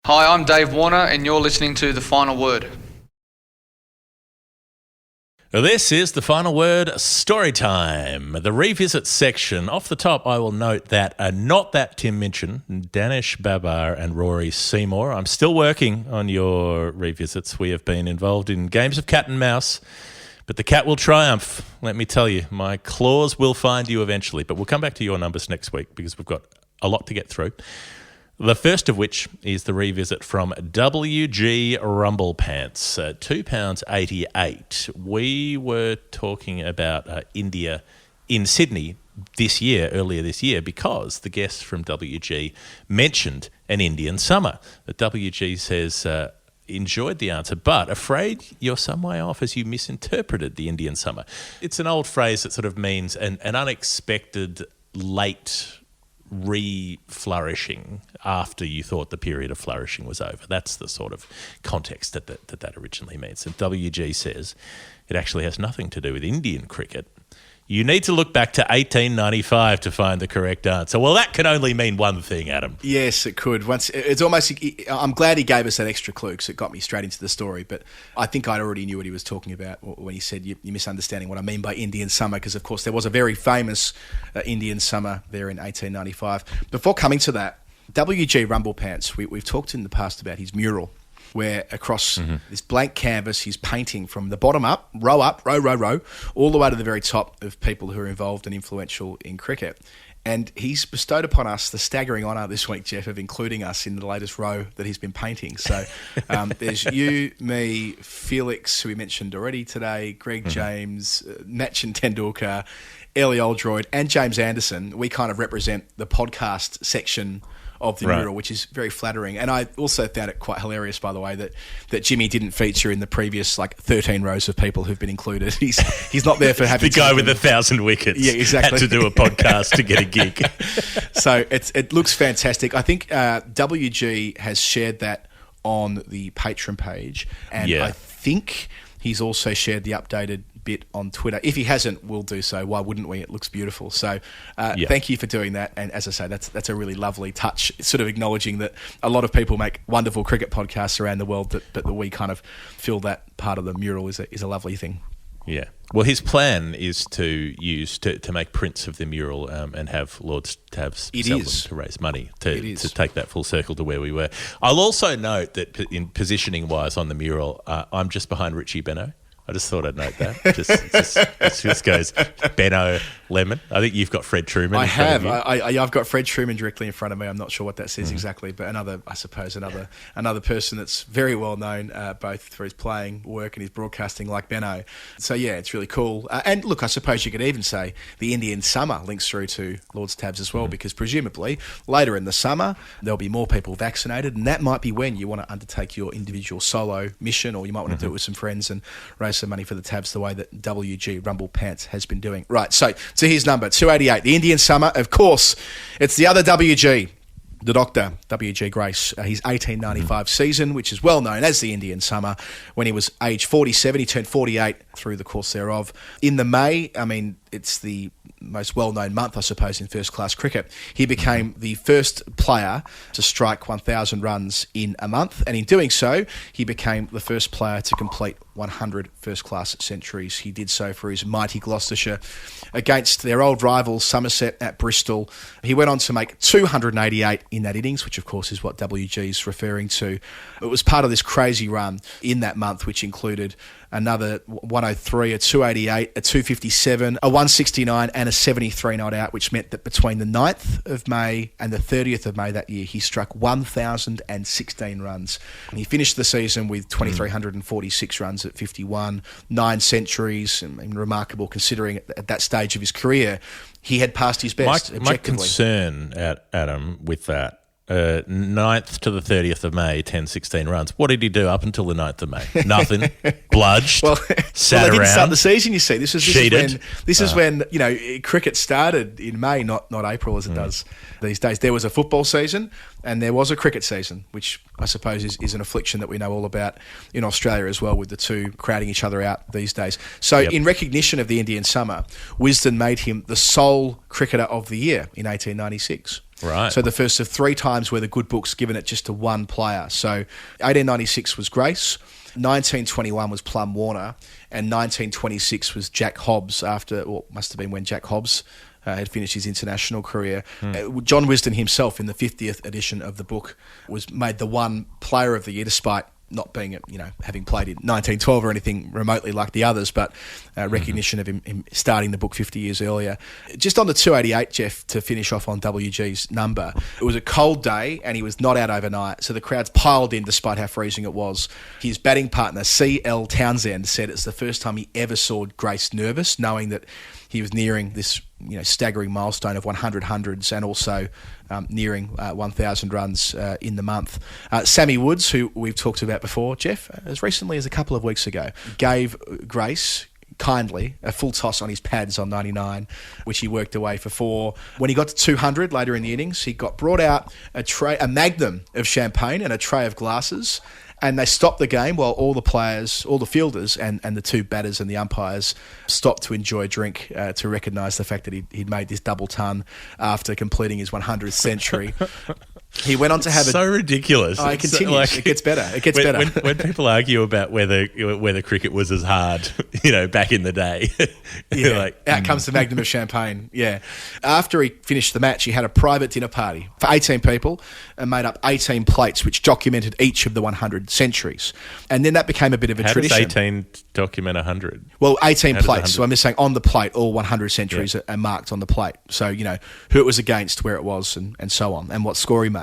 Hi, I'm Dave Warner, and you're listening to The Final Word. This is The Final Word Story Time, the revisit section. Off the top, I will note that not that Tim Minchin, Danish Babar and Rory Seymour. I'm still working on your revisits. We have been involved in games of cat and mouse, but the cat will triumph, let me tell you. My claws will find you eventually, but we'll come back to your numbers next week because we've got a lot to get through. The first of which is the revisit from WG Rumblepants, £2.88. We were talking about India in Sydney earlier this year, because the guest from WG mentioned an Indian summer. The WG says, enjoyed the answer, but afraid you're some way off as you misinterpreted the Indian summer. It's an old phrase that sort of means an unexpected late re-flourishing after you thought the period of flourishing was over. That's the sort of context that originally means. And WG says it actually has nothing to do with Indian cricket. You need to look back to 1895 to find the correct answer. Well, that can only mean one thing, Adam. Yes, it could. I'm glad he gave us that extra clue because it got me straight into the story. But I think I already knew what he was talking about when he said you're misunderstanding what I mean by Indian summer, because, of course, there was a very famous Indian summer there in 1895. Before coming to that, WG Rumblepants, we've talked in the past about his mural, where across this blank canvas he's painting from the bottom up, row, all the way to the very top of people who are involved and influential in cricket. And he's bestowed upon us the staggering honour this week, Jeff, of including us in the latest row that he's been painting. So there's you, me, Felix, who we mentioned already today, Greg James, Machin Tendulkar, Ellie Oldroyd and James Anderson. We kind of represent the podcast section of the mural, which is very flattering. And I also found it quite hilarious, by the way, that Jimmy didn't feature in the previous 13 rows of people who've been included. He's not there for having the guy with 1,000 wickets. Yeah, exactly. Had to do a podcast to get a gig. So it looks fantastic. I think WG has shared that on the Patreon page, and I think he's also shared the updated bit on Twitter. If he hasn't, we'll do so. Why wouldn't we? It looks beautiful. So thank you for doing that. And as I say, that's a really lovely touch. It's sort of acknowledging that a lot of people make wonderful cricket podcasts around the world, but that we kind of feel that part of the mural is a lovely thing. Yeah. Well, his plan is to use to make prints of the mural and have Lord's Tabs sell them to raise money to take that full circle to where we were. I'll also note that in positioning wise on the mural, I'm just behind Richie Benno. I just thought I'd note that. It just goes Benno Lemon. I think you've got Fred Truman. I have. I've got Fred Truman directly in front of me. I'm not sure what that says exactly, but another person that's very well known, both for his playing work and his broadcasting, like Benno. So yeah, it's really cool. And look, I suppose you could even say the Indian summer links through to Lord's Tabs as well, because presumably later in the summer there'll be more people vaccinated, and that might be when you want to undertake your individual solo mission, or you might want to do it with some friends and raise some money for the Tabs the way that WG Rumble Pants has been doing. Right, so his number, 288. The Indian summer, of course, it's the other WG, the doctor, WG Grace. His 1895 season, which is well known as the Indian summer, when he was age 47. He turned 48 through the course thereof. In the May, I mean, it's the most well-known month, I suppose, in first-class cricket. He became the first player to strike 1,000 runs in a month, and in doing so, he became the first player to complete 100 first-class centuries. He did so for his mighty Gloucestershire against their old rivals Somerset at Bristol. He went on to make 288 in that innings, which of course is what WG is referring to. It was part of this crazy run in that month, which included another 103, a 288, a 257, a 169 and a 73 not out, which meant that between the 9th of May and the 30th of May that year, he struck 1,016 runs. And he finished the season with 2,346 runs at 51, 9 centuries, and remarkable considering at that stage of his career, he had passed his best objectively. My concern, Adam, with that, 9th to the 30th of May, 10-16 runs. What did he do up until the 9th of May? Nothing. Bludged. Sat they around. Didn't start the season, you see. This is when cricket started in May, not April as it does these days. There was a football season and there was a cricket season, which I suppose is an affliction that we know all about in Australia as well, with the two crowding each other out these days. So in recognition of the Indian summer, Wisden made him the sole cricketer of the year in 1896. Right. So the first of 3 times where the good book's given it just to one player. So 1896 was Grace, 1921 was Plum Warner, and 1926 was Jack Hobbs must have been when Jack Hobbs had finished his international career. John Wisden himself, in the 50th edition of the book, was made the one player of the year, despite not being, having played in 1912 or anything remotely like the others, but recognition of him starting the book 50 years earlier. Just on the 288, Jeff, to finish off on WG's number, it was a cold day and he was not out overnight, so the crowds piled in despite how freezing it was. His batting partner, C.L. Townsend, said it's the first time he ever saw Grace nervous, knowing that he was nearing this staggering milestone of 100 hundreds and also nearing 1,000 runs in the month. Sammy Woods, who we've talked about before, Jeff, as recently as a couple of weeks ago, gave Grace kindly a full toss on his pads on 99, which he worked away for 4. When he got to 200 later in the innings, he got brought out a magnum of champagne and a tray of glasses, and they stopped the game while all the players, all the fielders and the 2 batters and the umpires stopped to enjoy a drink to recognise the fact that he'd made this double ton after completing his 100th century. He went on to have so ridiculous. It continues. It gets better. It gets better. When people argue about whether cricket was as hard, back in the day, out comes the magnum of champagne. Yeah. After he finished the match, he had a private dinner party for 18 people and made up 18 plates, which documented each of the 100 centuries. And then that became a bit of a tradition. How does 18 document 100? Well, 18 plates. So I'm just saying on the plate, all 100 centuries are marked on the plate. So, who it was against, where it was, and so on, and what score he made.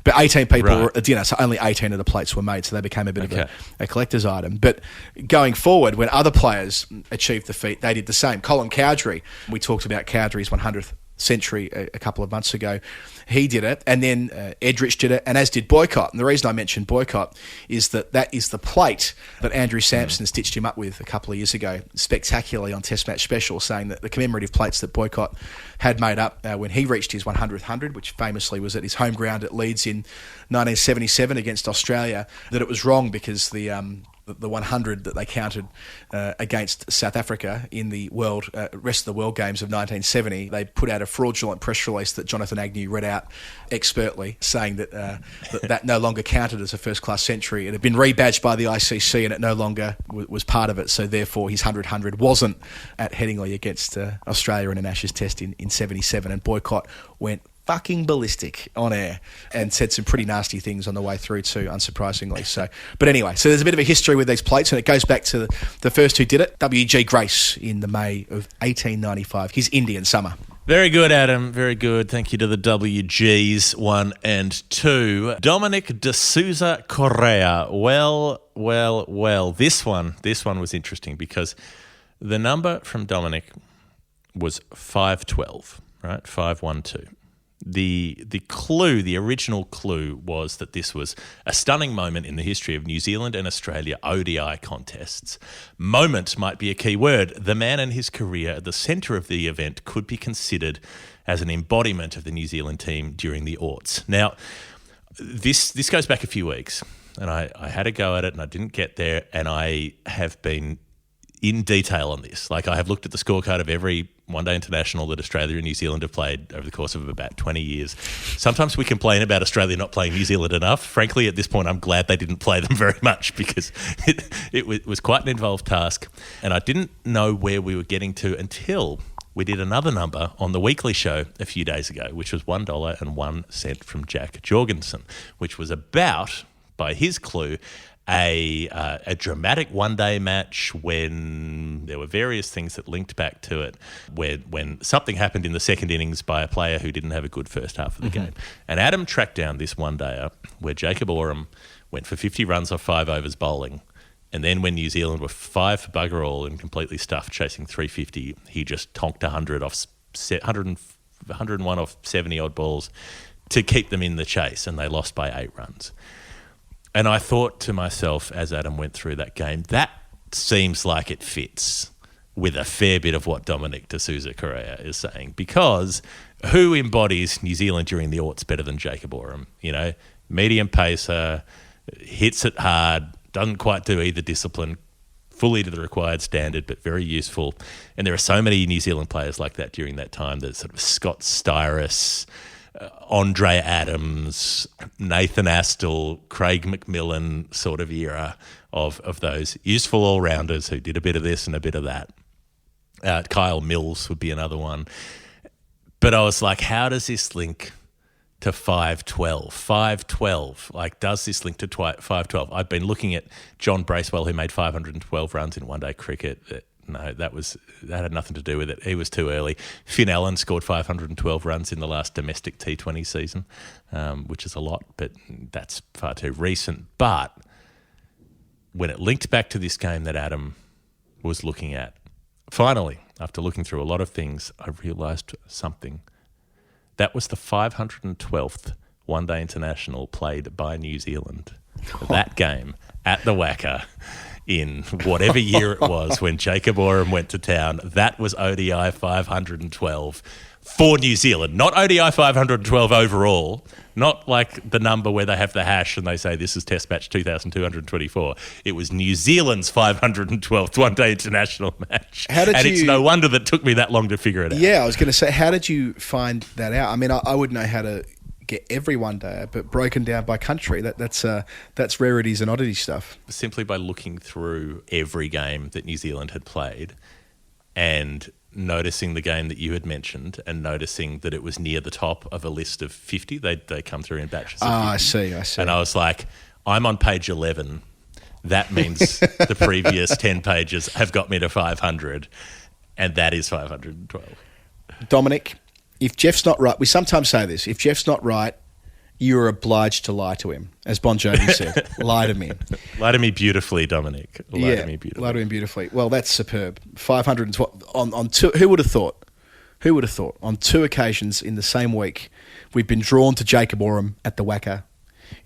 But 18 people were at a dinner, so only 18 of the plates were made, so they became a bit of a collector's item. But going forward, when other players achieved the feat, they did the same. Colin Cowdrey, we talked about Cowdrey's 100th century a couple of months ago. He did it, and then Edrich did it, and as did Boycott. And the reason I mentioned Boycott is that is the plate that Andrew Sampson stitched him up with a couple of years ago, spectacularly on Test Match Special, saying that the commemorative plates that Boycott had made up when he reached his 100th 100, which famously was at his home ground at Leeds in 1977 against Australia, that it was wrong because the 100 that they counted against South Africa in the rest of the World Games of 1970, they put out a fraudulent press release that Jonathan Agnew read out expertly, saying that that no longer counted as a first-class century. It had been rebadged by the ICC and it no longer was part of it, so therefore his 100 wasn't at Headingley against Australia in an Ashes test in 77, and Boycott went fucking ballistic on air and said some pretty nasty things on the way through too, unsurprisingly. But anyway, so there's a bit of a history with these plates, and it goes back to the first who did it, W.G. Grace, in the May of 1895, his Indian summer. Very good, Adam. Very good. Thank you to the WGs 1 and 2. Dominic de Souza Correa. Well. This one was interesting because the number from Dominic was 512, right? 512. The clue, the original clue, was that this was a stunning moment in the history of New Zealand and Australia ODI contests. Moment might be a key word. The man and his career at the centre of the event could be considered as an embodiment of the New Zealand team during the aughts. Now, this goes back a few weeks, and I had a go at it and I didn't get there, and I have been in detail on this. Like, I have looked at the scorecard of every one-day international that Australia and New Zealand have played over the course of about 20 years. Sometimes we complain about Australia not playing New Zealand enough. Frankly, at this point, I'm glad they didn't play them very much because it was quite an involved task. And I didn't know where we were getting to until we did another number on the weekly show a few days ago, which was $1.01 from Jack Jorgensen, which was about, by his clue, a dramatic one-day match when there were various things that linked back to it, when something happened in the second innings by a player who didn't have a good first half of the game. And Adam tracked down this one-dayer where Jacob Oram went for 50 runs off 5 overs bowling, and then when New Zealand were 5 for bugger all and completely stuffed chasing 350, he just tonked 101 off 70-odd balls to keep them in the chase, and they lost by 8 runs. And I thought to myself, as Adam went through that game, that seems like it fits with a fair bit of what Dominic de Souza Correa is saying, because who embodies New Zealand during the aughts better than Jacob Oram? You know, medium pacer, hits it hard, doesn't quite do either discipline, fully to the required standard, but very useful. And there are so many New Zealand players like that during that time. There's sort of Scott Styrus, Andre Adams, Nathan Astle, Craig McMillan sort of era of those useful all-rounders who did a bit of this and a bit of that. Kyle Mills would be another one. But I was like, how does this link to 512? 512. Like, does this link to 512? I've been looking at John Bracewell, who made 512 runs in one-day cricket. No, that had nothing to do with it. He was too early. Finn Allen scored 512 runs in the last domestic T20 season, which is a lot, but that's far too recent. But when it linked back to this game that Adam was looking at, finally, after looking through a lot of things, I realised something. That was the 512th one-day international played by New Zealand. That game at the Wacker in whatever year it was when Jacob Oram went to town, that was ODI 512 for New Zealand. Not ODI 512 overall, not like the number where they have the hash and they say this is Test Match 2224. It was New Zealand's 512th one-day international match. It's no wonder that it took me that long to figure it out. Yeah, I was going to say, how did you find that out? I mean, I wouldn't know how to get every one day, but broken down by country, that's rarities and oddity stuff. Simply by looking through every game that New Zealand had played and noticing the game that you had mentioned and noticing that it was near the top of a list of 50. They come through in batches of 50. I see. And I was like, I'm on page 11. That means the previous 10 pages have got me to 500, and that is 512. Dominic, if Jeff's not right, we sometimes say this, if Jeff's not right, you're obliged to lie to him. As Bon Jovi said, lie to me. Lie to me beautifully, Dominic. Lie to me beautifully. Lie to him beautifully. Well, that's superb. 512 on two. Who would have thought? Who would have thought? On 2 occasions in the same week, we've been drawn to Jacob Oram at the Wacker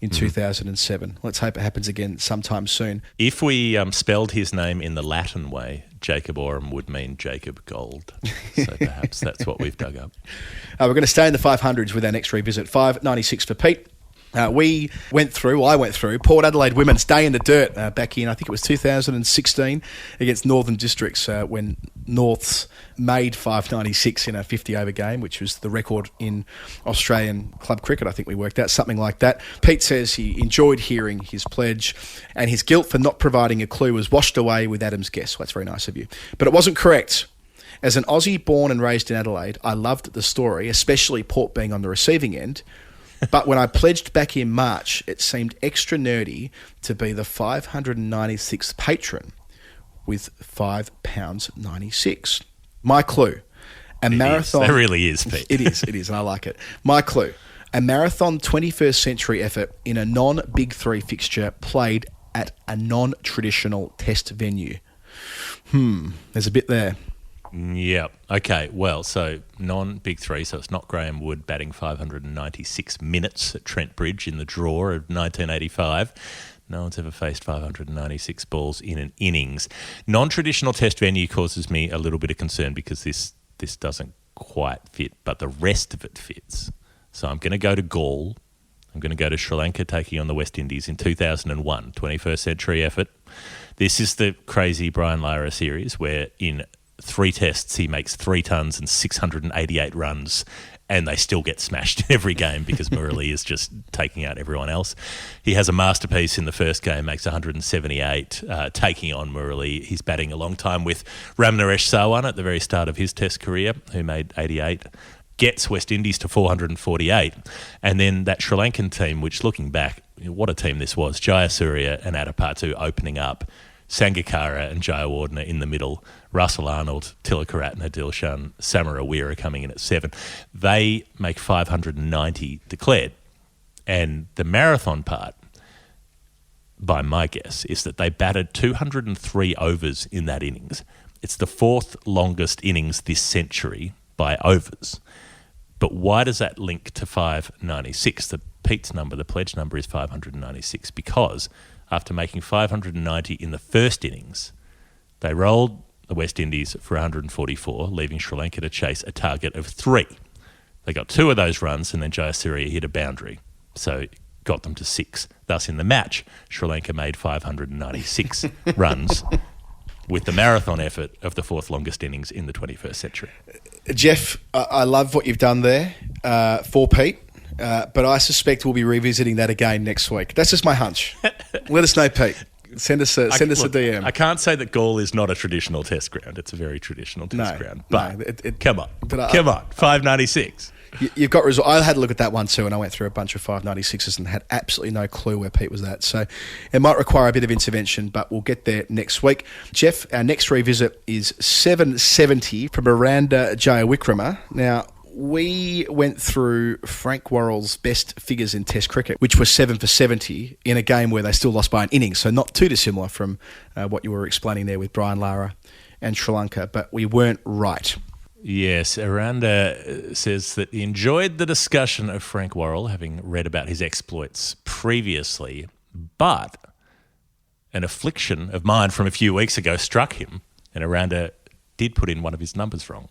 in 2007. Let's hope it happens again sometime soon. If we spelled his name in the Latin way, Jacob Oram would mean Jacob Gold. So perhaps that's what we've dug up. We're going to stay in the 500s with our next revisit. 596 for Pete. I went through Port Adelaide Women's Day in the Dirt back in, I think it was 2016, against Northern Districts when Norths made 596 in a 50-over game, which was the record in Australian club cricket. I think we worked out something like that. Pete says he enjoyed hearing his pledge and his guilt for not providing a clue was washed away with Adam's guess. Well, that's very nice of you. But it wasn't correct. As an Aussie born and raised in Adelaide, I loved the story, especially Port being on the receiving end. But when I pledged back in March, it seemed extra nerdy to be the 596th patron with £5.96. My clue, a marathon... It really is, Pete. It is, and I like it. My clue, a marathon 21st century effort in a non-Big Three fixture played at a non-traditional test venue. There's a bit there. Yeah. Okay. Well, so non-Big Three, so it's not Graham Wood batting 596 minutes at Trent Bridge in the draw of 1985. No one's ever faced 596 balls in an innings. Non-traditional test venue causes me a little bit of concern because this doesn't quite fit, but the rest of it fits. So I'm going to go to Gaul. I'm going to go to Sri Lanka taking on the West Indies in 2001, 21st century effort. This is the crazy Brian Lara series where in 3 tests, he makes 3 tons and 688 runs, and they still get smashed in every game because Murali is just taking out everyone else. He has a masterpiece in the first game, makes 178, taking on Murali. He's batting a long time with Ramnaresh Sawan at the very start of his test career, who made 88, gets West Indies to 448. And then that Sri Lankan team, which looking back, what a team this was, Jayasuriya and Adipatu opening up, Sangakkara and Jayawardena in the middle, Russell Arnold, Tilakaratne, Dilshan, Samarawira coming in at 7. They make 590 declared. And the marathon part, by my guess, is that they batted 203 overs in that innings. It's the 4th longest innings this century by overs. But why does that link to 596? The Pete's number, the pledge number is 596 because after making 590 in the first innings, they rolled the West Indies for 144, leaving Sri Lanka to chase a target of 3. They got 2 of those runs and then Jayasuriya hit a boundary, so it got them to 6. Thus, in the match, Sri Lanka made 596 runs with the marathon effort of the 4th longest innings in the 21st century. Jeff, I love what you've done there for Pete. But I suspect we'll be revisiting that again next week. That's just my hunch. Let us know, Pete. Send us a DM. I can't say that Gaul is not a traditional test ground. It's a very traditional test ground. But come on. Come on. 596. You've got result. I had a look at that one too, and I went through a bunch of 596s and had absolutely no clue where Pete was at. So it might require a bit of intervention, but we'll get there next week. Jeff, our next revisit is 770 from Miranda Jayawikrama. Now, we went through Frank Worrell's best figures in Test cricket, which was 7 for 70 in a game where they still lost by an innings, so not too dissimilar from what you were explaining there with Brian Lara and Sri Lanka, but we weren't right. Yes, Aranda says that he enjoyed the discussion of Frank Worrell, having read about his exploits previously, but an affliction of mine from a few weeks ago struck him, and Aranda did put in one of his numbers wrong.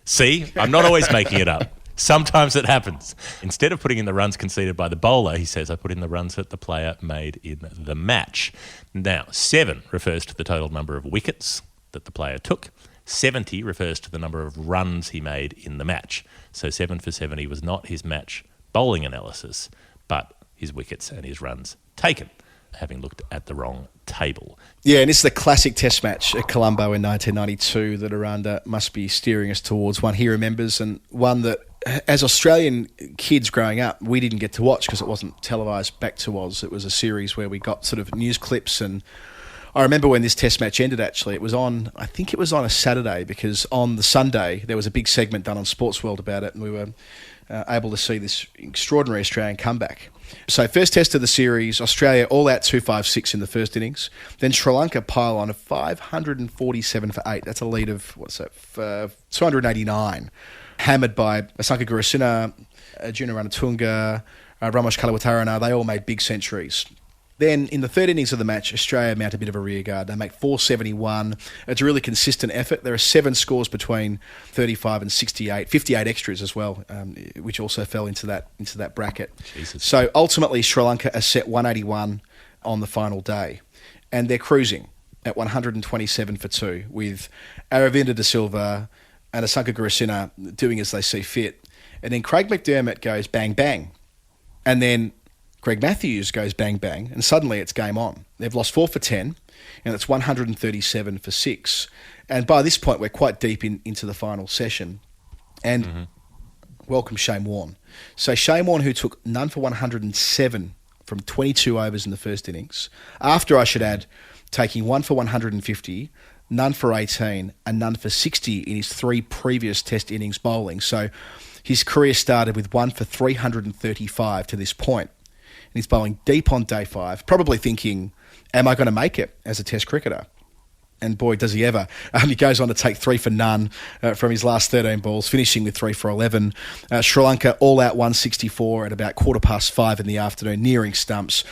See, I'm not always making it up. Sometimes it happens. Instead of putting in the runs conceded by the bowler, he says, I put in the runs that the player made in the match. Now, 7 refers to the total number of wickets that the player took. 70 refers to the number of runs he made in the match. So 7 for 70 was not his match bowling analysis, but his wickets and his runs taken, having looked at the wrong table. Yeah, and it's the classic test match at Colombo in 1992 that Aranda must be steering us towards, one he remembers, and one that, as Australian kids growing up, we didn't get to watch because it wasn't televised back to Oz. It was a series where we got sort of news clips, and I remember when this test match ended, actually, I think it was on a Saturday, because on the Sunday there was a big segment done on Sports World about it, and we were able to see this extraordinary Australian comeback. So first test of the series, Australia all out 256 in the first innings. Then Sri Lanka pile on a 547 for 8. That's a lead of, 289. hammered by Asanka Gurusina, Juna Ranatunga, Ramesh Kalawatarana. They all made big centuries. Then in the third innings of the match, Australia mount a bit of a rearguard. They make 471. It's a really consistent effort. There are 7 scores between 35 and 68, 58 extras as well, which also fell into that bracket. Jesus. So ultimately, Sri Lanka are set 181 on the final day, and they're cruising at 127 for 2 with Aravinda de Silva and Asanka Gurusina doing as they see fit. And then Craig McDermott goes bang, bang. And then Greg Matthews goes bang, bang. And suddenly it's game on. They've lost 4 for 10, and it's 137 for 6. And by this point, we're quite deep into the final session. And welcome Shane Warne. So Shane Warne, who took none for 107 from 22 overs in the first innings, after, I should add, taking 1 for 150, none for 18, and none for 60 in his 3 previous test innings bowling. So his career started with 1 for 335 to this point. And he's bowling deep on day 5, probably thinking, am I going to make it as a test cricketer? And boy, does he ever. He goes on to take 3 for none from his last 13 balls, finishing with 3 for 11. Sri Lanka all out 164 at about 5:15 in the afternoon, nearing stumps.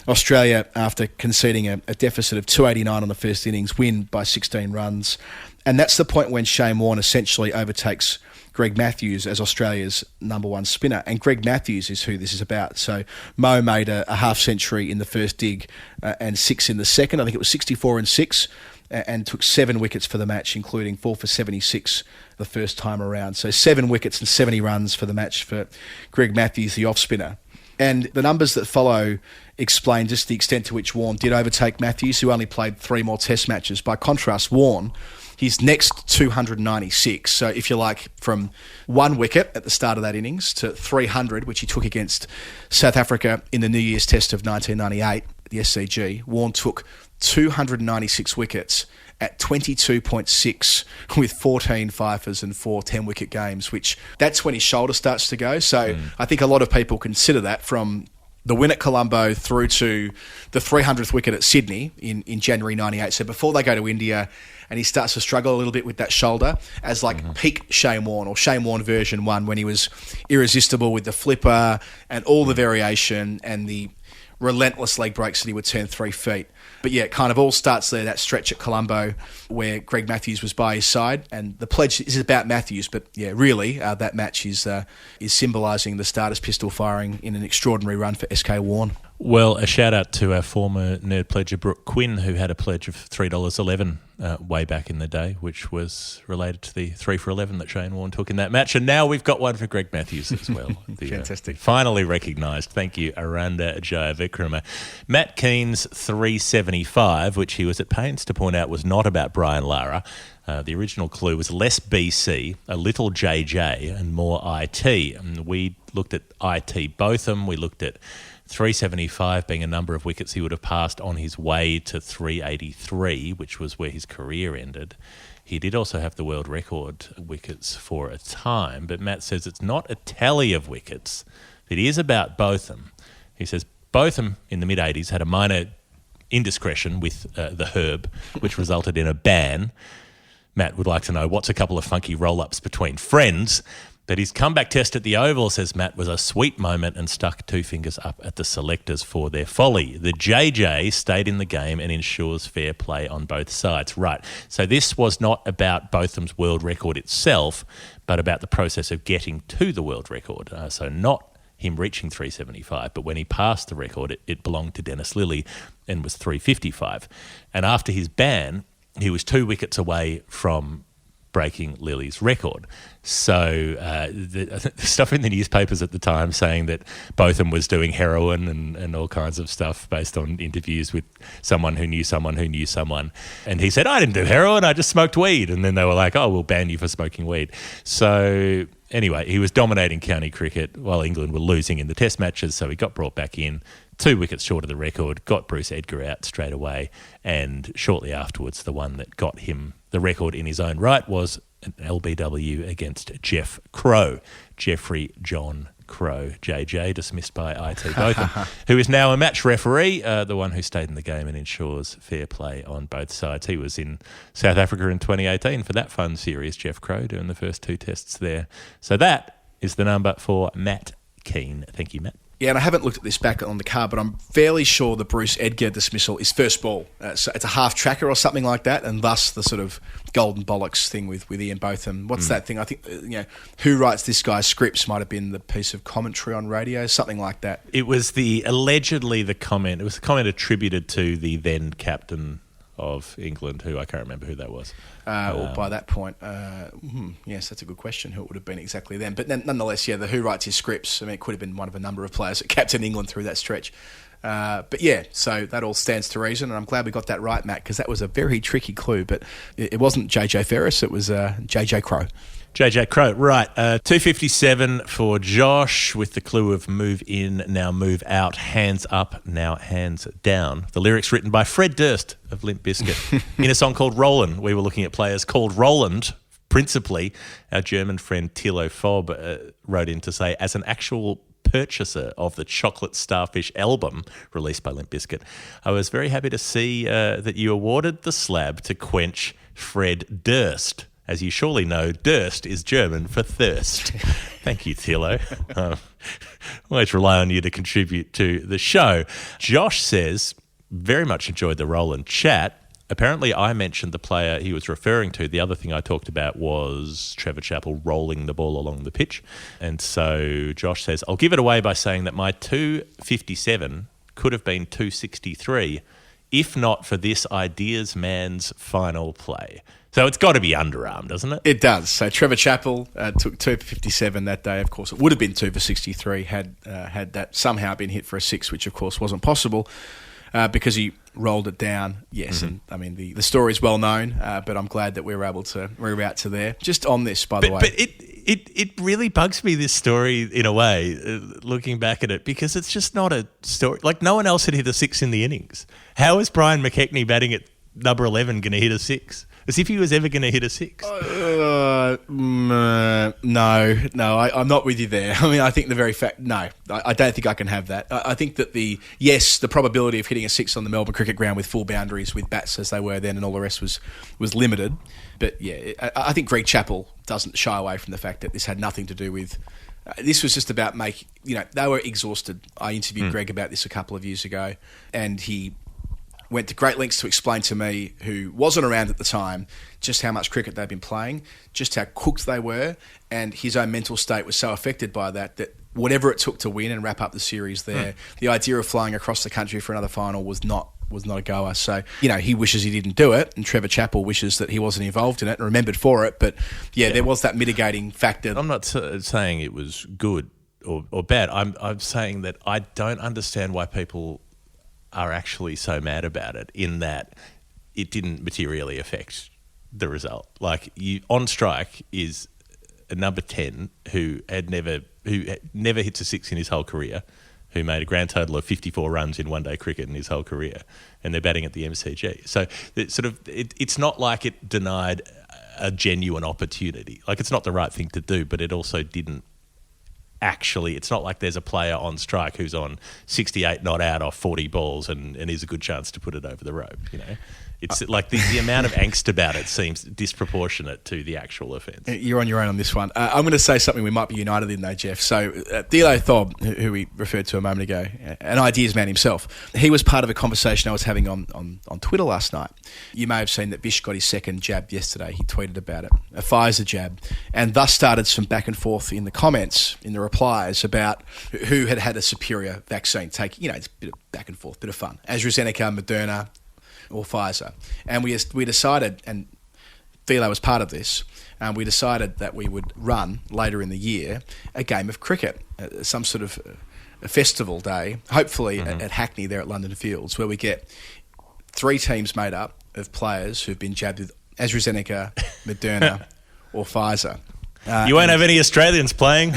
Australia, after conceding a deficit of 289 on the first innings, win by 16 runs. And that's the point when Shane Warne essentially overtakes Greg Matthews as Australia's number 1 spinner. And Greg Matthews is who this is about. So Mo made a half century in the first dig and 6 in the second. I think it was 64 and 6, and took 7 wickets for the match, including 4 for 76 the first time around. So 7 wickets and 70 runs for the match for Greg Matthews, the off spinner. And the numbers that follow explain just the extent to which Warne did overtake Matthews, who only played 3 more test matches. By contrast, Warne, his next 296, so if you like, from 1 wicket at the start of that innings to 300, which he took against South Africa in the New Year's Test of 1998, the SCG, Warne took 296 wickets at 22.6 with 14 fifers and 4 10-wicket games, which that's when his shoulder starts to go. So I think a lot of people consider that from the win at Colombo through to the 300th wicket at Sydney in January 98. So before they go to India, and he starts to struggle a little bit with that shoulder as like peak Shane Warne, or Shane Warne version 1, when he was irresistible with the flipper and all the variation and the relentless leg breaks that he would turn 3 feet. But yeah, it kind of all starts there, that stretch at Colombo where Greg Matthews was by his side. And the pledge is about Matthews, but yeah, really, that match is symbolising the Stardust pistol firing in an extraordinary run for SK Warne. Well, a shout out to our former nerd pledger, Brooke Quinn, who had a pledge of $3.11 way back in the day, which was related to the 3 for 11 that Shane Warne took in that match. And now we've got one for Greg Matthews as well. Fantastic. Finally recognised. Thank you, Aranda Jayavikrama. Matt Keane's 375, which he was at pains to point out was not about Brian Lara. The original clue was less BC, a little JJ, and more IT. And we looked at IT Botham. We looked at 375 being a number of wickets he would have passed on his way to 383, which was where his career ended. He did also have the world record wickets for a time, but Matt says it's not a tally of wickets. It is about Botham. He says Botham in the mid-80s had a minor indiscretion with the herb, which resulted in a ban. Matt would like to know what's a couple of funky roll-ups between friends. But his comeback test at the Oval, says Matt, was a sweet moment and stuck 2 fingers up at the selectors for their folly. The JJ stayed in the game and ensures fair play on both sides. Right, so this was not about Botham's world record itself, but about the process of getting to the world record. So not him reaching 375, but when he passed the record, it belonged to Dennis Lillee and was 355. And after his ban, he was 2 wickets away from breaking Lillee's record. So the stuff in the newspapers at the time saying that Botham was doing heroin and all kinds of stuff based on interviews with someone who knew someone who knew someone. And he said, I didn't do heroin, I just smoked weed. And then they were like, oh, we'll ban you for smoking weed. So anyway, he was dominating county cricket while England were losing in the test matches, so he got brought back in, 2 wickets short of the record, got Bruce Edgar out straight away, and shortly afterwards the one that got him the record in his own right was an LBW against Jeff Crow, Jeffrey John Crow, JJ, dismissed by IT Botham, who is now a match referee, the one who stayed in the game and ensures fair play on both sides. He was in South Africa in 2018 for that fun series, Jeff Crow, doing the first 2 tests there. So that is the number for Matt Keane. Thank you, Matt. Yeah, and I haven't looked at this back on the card, but I'm fairly sure the Bruce Edgar dismissal is first ball. So it's a half tracker or something like that, and thus the sort of golden bollocks thing with Ian Botham. What's that thing? I think, who writes this guy's scripts might have been the piece of commentary on radio, something like that. It was allegedly the comment. It was the comment attributed to the then captain of England, who I can't remember who that was. Or by that point, yes, that's a good question. Who it would have been exactly then? But nonetheless, yeah, the who writes his scripts. I mean, it could have been one of a number of players that captained England through that stretch. But yeah, so that all stands to reason, and I'm glad we got that right, Matt, because that was a very tricky clue. But it wasn't JJ Ferris; it was JJ Crow. JJ Crow, right. 257 for Josh with the clue of move in, now move out, hands up, now hands down. The lyrics written by Fred Durst of Limp Bizkit in a song called Roland. We were looking at players called Roland, principally. Our German friend Thilo Fob wrote in to say, as an actual purchaser of the Chocolate Starfish album released by Limp Bizkit, I was very happy to see that you awarded the slab to quench Fred Durst. As you surely know, Durst is German for thirst. Thank you, Thilo. Always rely on you to contribute to the show. Josh says, very much enjoyed the Roland chat. Apparently, I mentioned the player he was referring to. The other thing I talked about was Trevor Chappell rolling the ball along the pitch. And so Josh says, I'll give it away by saying that my 257 could have been 263 if not for this ideas man's final play. So it's got to be underarm, doesn't it? It does. So Trevor Chappell took 2 for 57 that day. Of course, it would have been 2 for 63 had that somehow been hit for a 6, which of course wasn't possible because he rolled it down. Yes, and I mean the story is well known, but I'm glad that we were able to reroute to there. Just on this, by the way. But it really bugs me, this story, in a way, looking back at it, because it's just not a story. Like, no one else had hit a 6 in the innings. How is Brian McKechnie batting at number 11 going to hit a 6? As if he was ever going to hit a 6. No, I'm not with you there. I mean, I think the very fact, no, I don't think I can have that. I think that the probability of hitting a 6 on the Melbourne cricket ground with full boundaries with bats as they were then and all the rest was limited. But yeah, I think Greg Chappell doesn't shy away from the fact that this had nothing to do with. This was just about they were exhausted. I interviewed Greg about this a couple of years ago, and he went to great lengths to explain to me, who wasn't around at the time, just how much cricket they'd been playing, just how cooked they were, and his own mental state was so affected by that whatever it took to win and wrap up the series there, the idea of flying across the country for another final was not a goer. So, he wishes he didn't do it, and Trevor Chappell wishes that he wasn't involved in it and remembered for it. But yeah. There was that mitigating factor. I'm not saying it was good or bad. I'm saying that I don't understand why people are actually so mad about it, in that it didn't materially affect the result. Like, on strike is a number 10 who never hits a 6 in his whole career, who made a grand total of 54 runs in one-day cricket in his whole career, and they're batting at the MCG. So it's not like it denied a genuine opportunity. Like, it's not the right thing to do, but it also didn't. Actually, it's not like there's a player on strike who's on 68 not out off 40 balls and is a good chance to put it over the rope, It's like the amount of angst about it seems disproportionate to the actual offence. You're on your own on this one. I'm going to say something we might be united in, though, Jeff. So Thilo Fob, who we referred to a moment ago, an ideas man himself, he was part of a conversation I was having on Twitter last night. You may have seen that Vish got his second jab yesterday. He tweeted about it, a Pfizer jab, and thus started some back and forth in the comments, in the replies, about who had a superior vaccine. It's a bit of back and forth, bit of fun. AstraZeneca, Moderna, or Pfizer. And we decided, and Thilo was part of this, we decided that we would run later in the year a game of cricket, some sort of a festival day, hopefully at Hackney there at London Fields, where we get 3 teams made up of players who've been jabbed with AstraZeneca, Moderna or Pfizer. You won't have any Australians playing.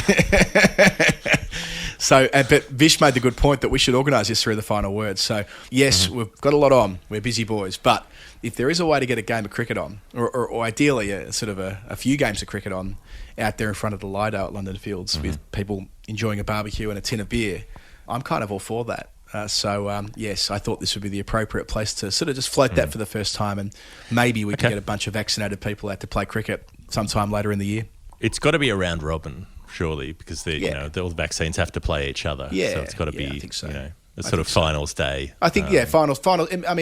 So, but Vish made the good point that we should organise this through the final word. So, yes, we've got a lot on. We're busy boys. But if there is a way to get a game of cricket on, or ideally a few games of cricket on, out there in front of the Lido at London Fields with people enjoying a barbecue and a tin of beer, I'm kind of all for that. Yes, I thought this would be the appropriate place to sort of just float that for the first time, and maybe we can get a bunch of vaccinated people out to play cricket sometime later in the year. It's got to be a round robin, surely, because all the vaccines have to play each other. Yeah, so it's got to be, I think so. A sort of finals day. I think,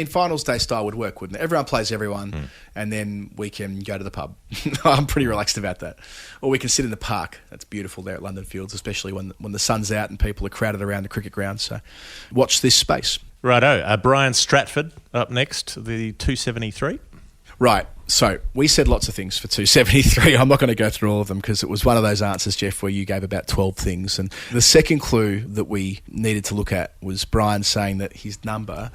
finals day style would work, wouldn't it? Everyone plays everyone, and then we can go to the pub. I'm pretty relaxed about that. Or we can sit in the park. That's beautiful there at London Fields, especially when the sun's out and people are crowded around the cricket ground. So watch this space. Righto. Brian Stratford up next, the 273. Right. So we said lots of things for 273. I'm not going to go through all of them because it was one of those answers, Jeff, where you gave about 12 things. And the second clue that we needed to look at was Brian saying that his number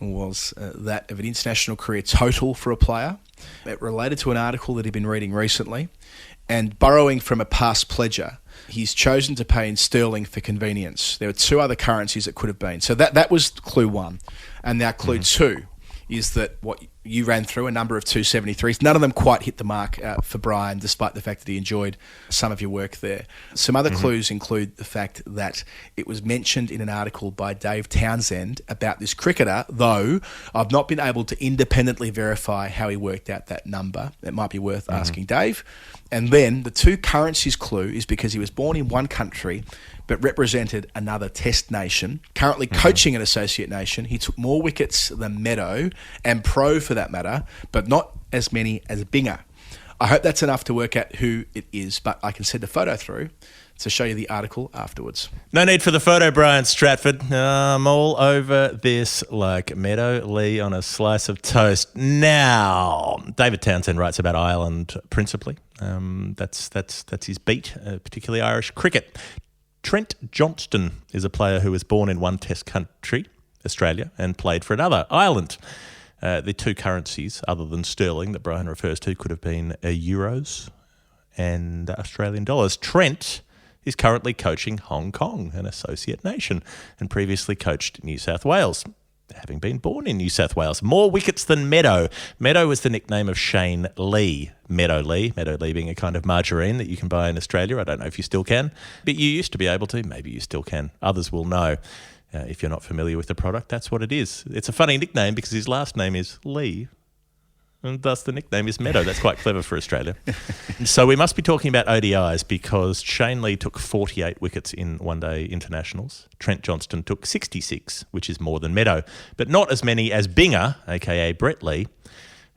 was that of an international career total for a player. It related to an article that he'd been reading recently. And borrowing from a past pledger, he's chosen to pay in sterling for convenience. There were two other currencies it could have been. So that was clue one. And now clue two is that what you ran through, a number of 273s. None of them quite hit the mark for Brian, despite the fact that he enjoyed some of your work there. Some other clues include the fact that it was mentioned in an article by Dave Townsend about this cricketer, though I've not been able to independently verify how he worked out that number. It might be worth asking Dave. And then the two currencies clue is because he was born in one country but represented another test nation. Currently coaching an associate nation, he took more wickets than Meadow and Pro for that matter, but not as many as Binger. I hope that's enough to work out who it is, but I can send a photo through to show you the article afterwards. No need for the photo, Brian Stratford. I'm all over this like Meadow Lee on a slice of toast. Now, David Townsend writes about Ireland principally. That's his beat, particularly Irish cricket. Trent Johnston is a player who was born in one test country, Australia, and played for another, Ireland. The two currencies, other than sterling, that Brian refers to could have been euros and Australian dollars. Trent is currently coaching Hong Kong, an associate nation, and previously coached New South Wales, having been born in New South Wales. More wickets than Meadow. Meadow was the nickname of Shane Lee. Meadow Lee being a kind of margarine that you can buy in Australia. I don't know if you still can, but you used to be able to. Maybe you still can. Others will know. If you're not familiar with the product, that's what it is. It's a funny nickname because his last name is Lee, and thus the nickname is Meadow. That's quite clever for Australia. So we must be talking about ODIs because Shane Lee took 48 wickets in one-day internationals. Trent Johnston took 66, which is more than Meadow, but not as many as Binger, a.k.a. Brett Lee,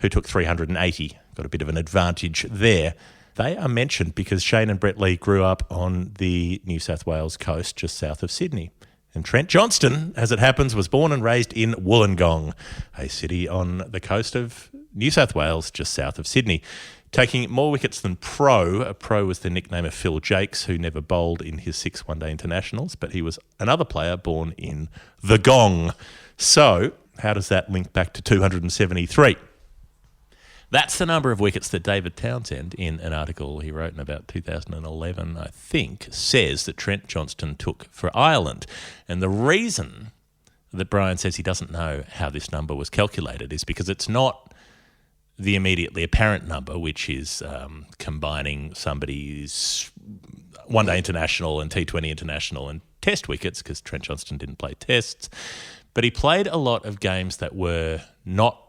who took 380. Got a bit of an advantage there. They are mentioned because Shane and Brett Lee grew up on the New South Wales coast just south of Sydney. And Trent Johnston, as it happens, was born and raised in Wollongong, a city on the coast of New South Wales, just south of Sydney. Taking more wickets than Pro. Pro was the nickname of Phil Jakes, who never bowled in his 6 one-day internationals, but he was another player born in the Gong. So how does that link back to 273? That's the number of wickets that David Townsend, in an article he wrote in about 2011, I think, says that Trent Johnston took for Ireland. And the reason that Brian says he doesn't know how this number was calculated is because it's not the immediately apparent number, which is combining somebody's one-day international and T20 international and test wickets, because Trent Johnston didn't play tests. But he played a lot of games that were not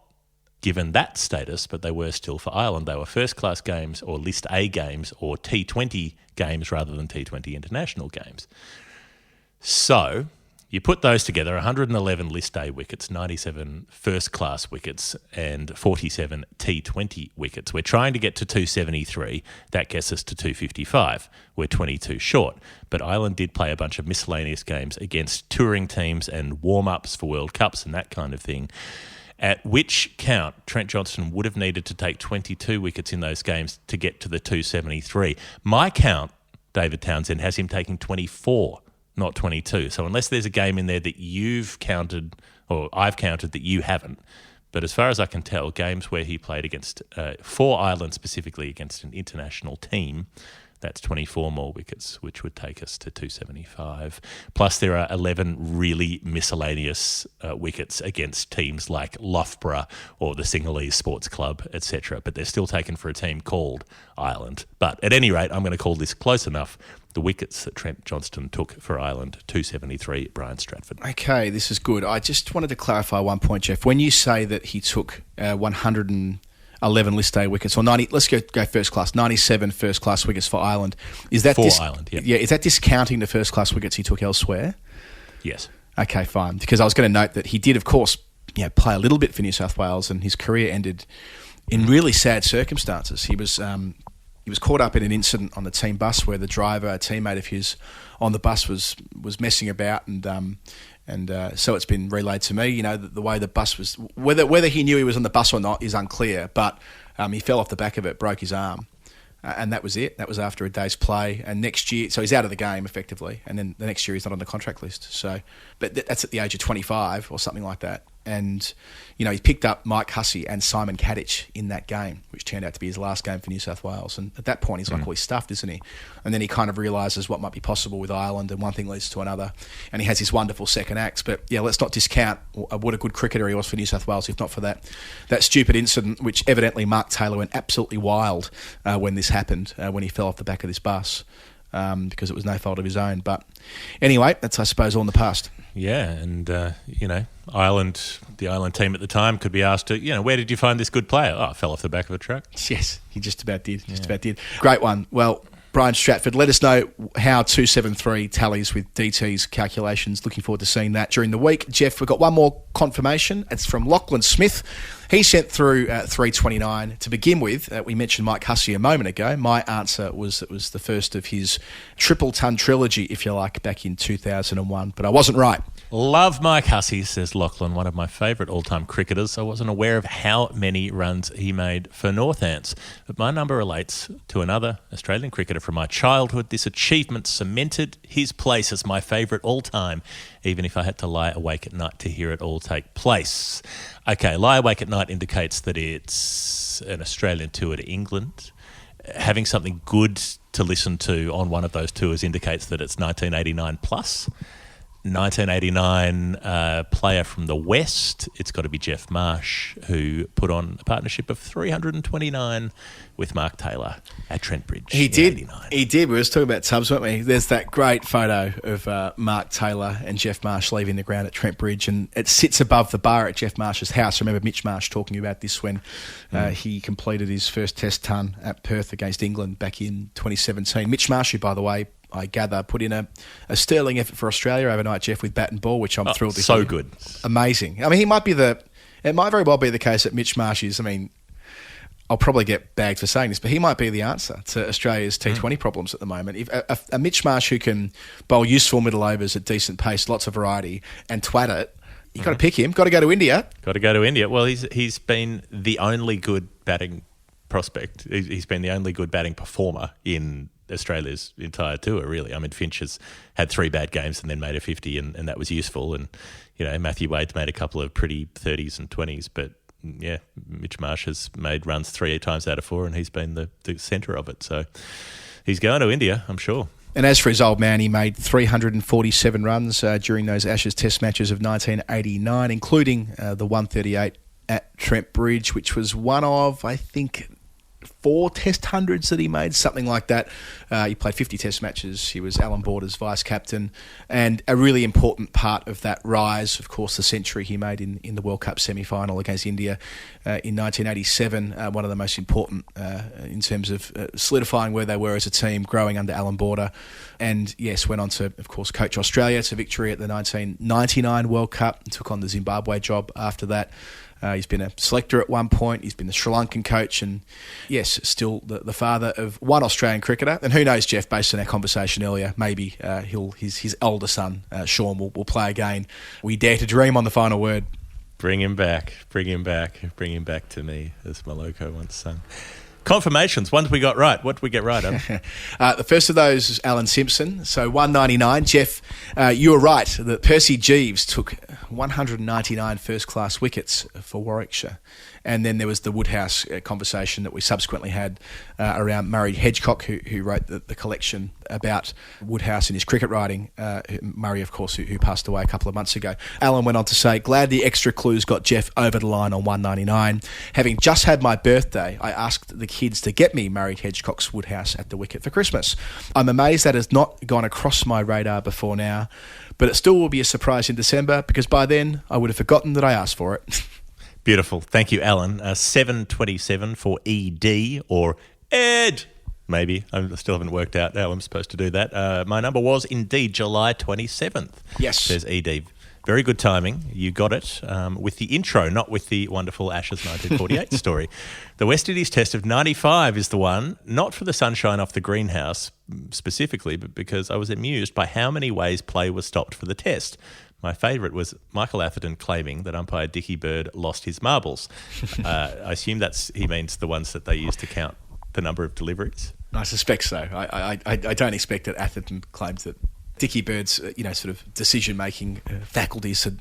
given that status, but they were still for Ireland. They were first-class games or List A games or T20 games rather than T20 international games. So you put those together, 111 List A wickets, 97 first-class wickets and 47 T20 wickets. We're trying to get to 273. That gets us to 255. We're 22 short. But Ireland did play a bunch of miscellaneous games against touring teams and warm-ups for World Cups and that kind of thing. At which count, Trent Johnston would have needed to take 22 wickets in those games to get to the 273. My count, David Townsend, has him taking 24, not 22. So unless there's a game in there that you've counted, or I've counted that you haven't, but as far as I can tell, games where he played against, for Ireland specifically, against an international team, That's 24 more wickets, which would take us to 275. Plus, there are 11 really miscellaneous wickets against teams like Loughborough or the Sinhalese Sports Club, etc. But they're still taken for a team called Ireland. But at any rate, I'm going to call this close enough. The wickets that Trent Johnston took for Ireland, 273, Brian Stratford. Okay, this is good. I just wanted to clarify one point, Jeff. When you say that he took 111 list day wickets, or 90, let's go first class, 97 first class wickets for Ireland. Is that Ireland, yeah. Yeah, is that discounting the first class wickets he took elsewhere? Yes. Okay, fine. Because I was going to note that he did, of course, play a little bit for New South Wales, and his career ended in really sad circumstances. He was caught up in an incident on the team bus where the driver, a teammate of his on the bus, was messing about, and so it's been relayed to me. You know, the way the bus was, whether he knew he was on the bus or not is unclear, but he fell off the back of it, broke his arm. And that was it. That was after a day's play. And next year, so he's out of the game effectively. And then the next year he's not on the contract list. So, but that's at the age of 25 or something like that. And, you know, he picked up Mike Hussey and Simon Kadich in that game, which turned out to be his last game for New South Wales. And at that point, he's like, well, he's stuffed, isn't he? And then he kind of realises what might be possible with Ireland, and one thing leads to another. And he has his wonderful second acts. But, yeah, let's not discount what a good cricketer he was for New South Wales, if not for that stupid incident, which evidently Mark Taylor went absolutely wild when this happened, when he fell off the back of this bus. Because it was no fault of his own. But anyway, that's, I suppose, all in the past. Yeah, and, you know, the Ireland team at the time could be asked to, you know, where did you find this good player? Oh, I fell off the back of a truck. Yes, he just about did. Great one. Well, Brian Stratford, let us know how 273 tallies with DT's calculations. Looking forward to seeing that during the week. Jeff, we've got one more confirmation. It's from Lachlan Smith. He sent through 329. To begin with, we mentioned Mike Hussey a moment ago. My answer was it was the first of his triple ton trilogy, if you like, back in 2001. But I wasn't right. Love Mike Hussey, says Lachlan, one of my favourite all-time cricketers. I wasn't aware of how many runs he made for Northants. But my number relates to another Australian cricketer from my childhood. This achievement cemented his place as my favourite all-time, even if I had to lie awake at night to hear it all take place. Okay, lie awake at night indicates that it's an Australian tour to England. Having something good to listen to on one of those tours indicates that it's 1989 plus. 1989 player from the West. It's got to be Jeff Marsh, who put on a partnership of 329 with Mark Taylor at Trent Bridge. He did. 89. He did. We were talking about Tubbs, weren't we? There's that great photo of Mark Taylor and Jeff Marsh leaving the ground at Trent Bridge, and it sits above the bar at Jeff Marsh's house. I remember Mitch Marsh talking about this when he completed his first test ton at Perth against England back in 2017. Mitch Marsh, who, by the way, I gather, put in a sterling effort for Australia overnight, Jeff, with bat and ball, which I'm thrilled to so hear. Good. Amazing. I mean, it might very well be the case that Mitch Marsh is, I mean, I'll probably get bagged for saying this, but he might be the answer to Australia's T20 problems at the moment. If a Mitch Marsh who can bowl useful middle overs at decent pace, lots of variety, and twat it, you've got to pick him. Got to go to India. Got to go to India. Well, he's been the only good batting prospect. He's been the only good batting performer in Australia's entire tour, really. I mean, Finch has had 3 bad games and then made a 50, and that was useful. And, you know, Matthew Wade's made a couple of pretty 30s and 20s, but, yeah, Mitch Marsh has made runs 3 times out of 4, and he's been the centre of it. So he's going to India, I'm sure. And as for his old man, he made 347 runs during those Ashes Test matches of 1989, including the 138 at Trent Bridge, which was one of, I think, 4 Test hundreds that he made, something like that. He played 50 Test matches. He was Alan Border's vice-captain. And a really important part of that rise, of course, the century he made in the World Cup semi-final against India in 1987, one of the most important in terms of solidifying where they were as a team, growing under Alan Border. And, yes, went on to, of course, coach Australia to victory at the 1999 World Cup and took on the Zimbabwe job after that. He's been a selector at one point. He's been the Sri Lankan coach, and yes, still the father of one Australian cricketer. And who knows, Jeff, based on our conversation earlier, maybe his older son, Shaun, will play again. We dare to dream on the final word. Bring him back to me, as Maloko once sung. confirmations. Ones we got right. What did we get right, Adam? The first of those is Alan Simpson. So 199. Jeff, you were right that Percy Jeeves took 199 first-class wickets for Warwickshire. And then there was the Woodhouse conversation that we subsequently had around Murray Hedgecock, who wrote the collection about Woodhouse in his cricket writing. Murray, of course, who passed away a couple of months ago. Alan went on to say, glad the extra clues got Jeff over the line on 199. Having just had my birthday, I asked the kids to get me Murray Hedgecock's Woodhouse at the wicket for Christmas. I'm amazed that has not gone across my radar before now, but it still will be a surprise in December because by then I would have forgotten that I asked for it. Beautiful. Thank you, Alan. 727 for ED or Ed. Maybe. I still haven't worked out how I'm supposed to do that. My number was indeed July 27th. Yes. Says ED. Very good timing. You got it with the intro, not with the wonderful Ashes 1948 story. The West Indies Test of 95 is the one, not for the sunshine off the greenhouse specifically, but because I was amused by how many ways play was stopped for the Test. My favourite was Michael Atherton claiming that umpire Dickie Bird lost his marbles. I assume he means the ones that they use to count the number of deliveries. I suspect so. I don't expect that Atherton claims that Dickie Bird's sort of decision-making faculties had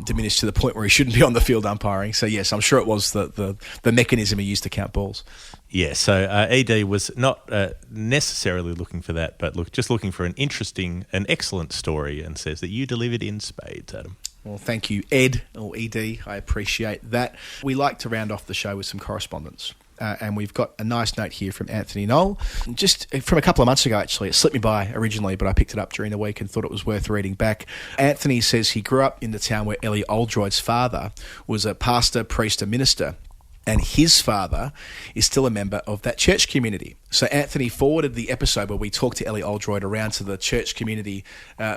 diminished to the point where he shouldn't be on the field umpiring. So yes, I'm sure it was the mechanism he used to count balls. Yeah, so ED was not necessarily looking for that, but just looking for an interesting, an excellent story, and says that you delivered in spades, Adam. Well, thank you, Ed, or ED. I appreciate that. We like to round off the show with some correspondence. And we've got a nice note here from Anthony Knoll. Just from a couple of months ago, actually. It slipped me by originally, but I picked it up during the week and thought it was worth reading back. Anthony says he grew up in the town where Ellie Oldroyd's father was a pastor, priest and minister. And his father is still a member of that church community. So Anthony forwarded the episode where we talked to Ellie Oldroyd around to the church community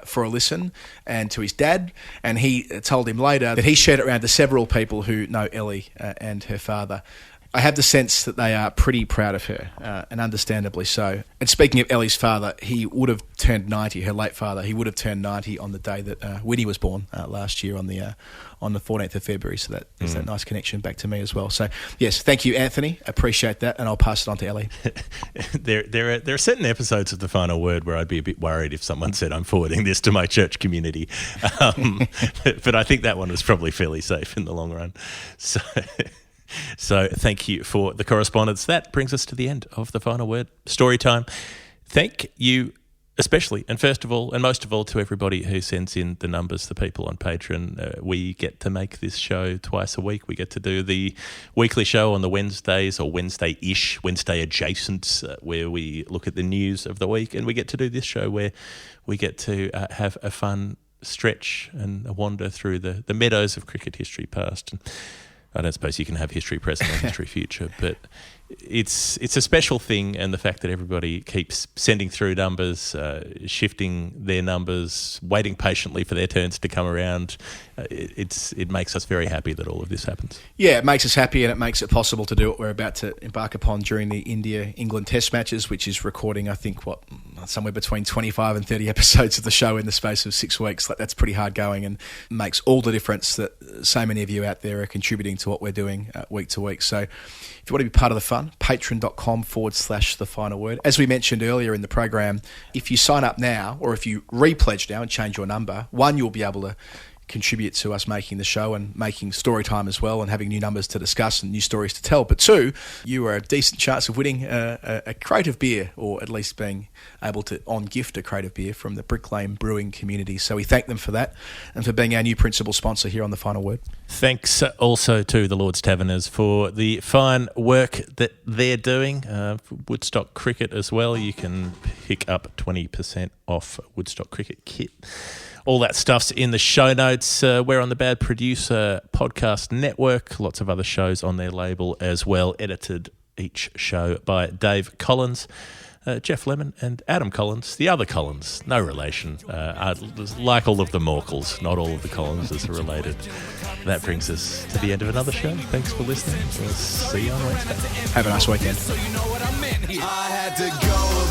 for a listen and to his dad. And he told him later that he shared it around to several people who know Ellie and her father. I have the sense that they are pretty proud of her, and understandably so. And speaking of Ellie's father, he would have turned 90, her late father, he would have turned 90 on the day that Winnie was born last year on the 14th of February. So that is that nice connection back to me as well. So, yes, thank you, Anthony. Appreciate that, and I'll pass it on to Ellie. There are certain episodes of The Final Word where I'd be a bit worried if someone said, I'm forwarding this to my church community. But I think that one was probably fairly safe in the long run. So thank you for the correspondence. That brings us to the end of The Final Word story time. Thank you especially and first of all and most of all to everybody who sends in the numbers, the people on Patreon. We get to make this show twice a week. We get to do the weekly show on the Wednesdays or Wednesday-ish, Wednesday adjacent, where we look at the news of the week, and we get to do this show where we get to have a fun stretch and a wander through the meadows of cricket history past. And I don't suppose you can have history present and history future, but it's a special thing, and the fact that everybody keeps sending through numbers, shifting their numbers, waiting patiently for their turns to come around, it makes us very happy that all of this happens. Yeah, it makes us happy, and it makes it possible to do what we're about to embark upon during the India-England Test matches, which is recording, I think, somewhere between 25 and 30 episodes of the show in the space of 6 weeks. That's pretty hard going, and makes all the difference that so many of you out there are contributing to what we're doing week to week. So if you want to be part of the fun, patreon.com/The Final Word. As we mentioned earlier in the program, if you sign up now, or if you re-pledge now and change your number, one, you'll be able to contribute to us making the show and making story time as well, and having new numbers to discuss and new stories to tell. But two, you are a decent chance of winning a crate of beer, or at least being able to on-gift a crate of beer from the Brick Lane Brewing community. So we thank them for that, and for being our new principal sponsor here on The Final Word. Thanks also to the Lord's Taverners for the fine work that they're doing. Woodstock Cricket as well. You can pick up 20% off Woodstock Cricket kit. All that stuff's in the show notes. We're on the Bad Producer Podcast Network. Lots of other shows on their label as well. Edited each show by Dave Collins, Jeff Lemon and Adam Collins. The other Collins, no relation. Like all of the Morkles, not all of the Collinses are related. That brings us to the end of another show. Thanks for listening. We'll see you on Wednesday. Have a nice weekend. I had to go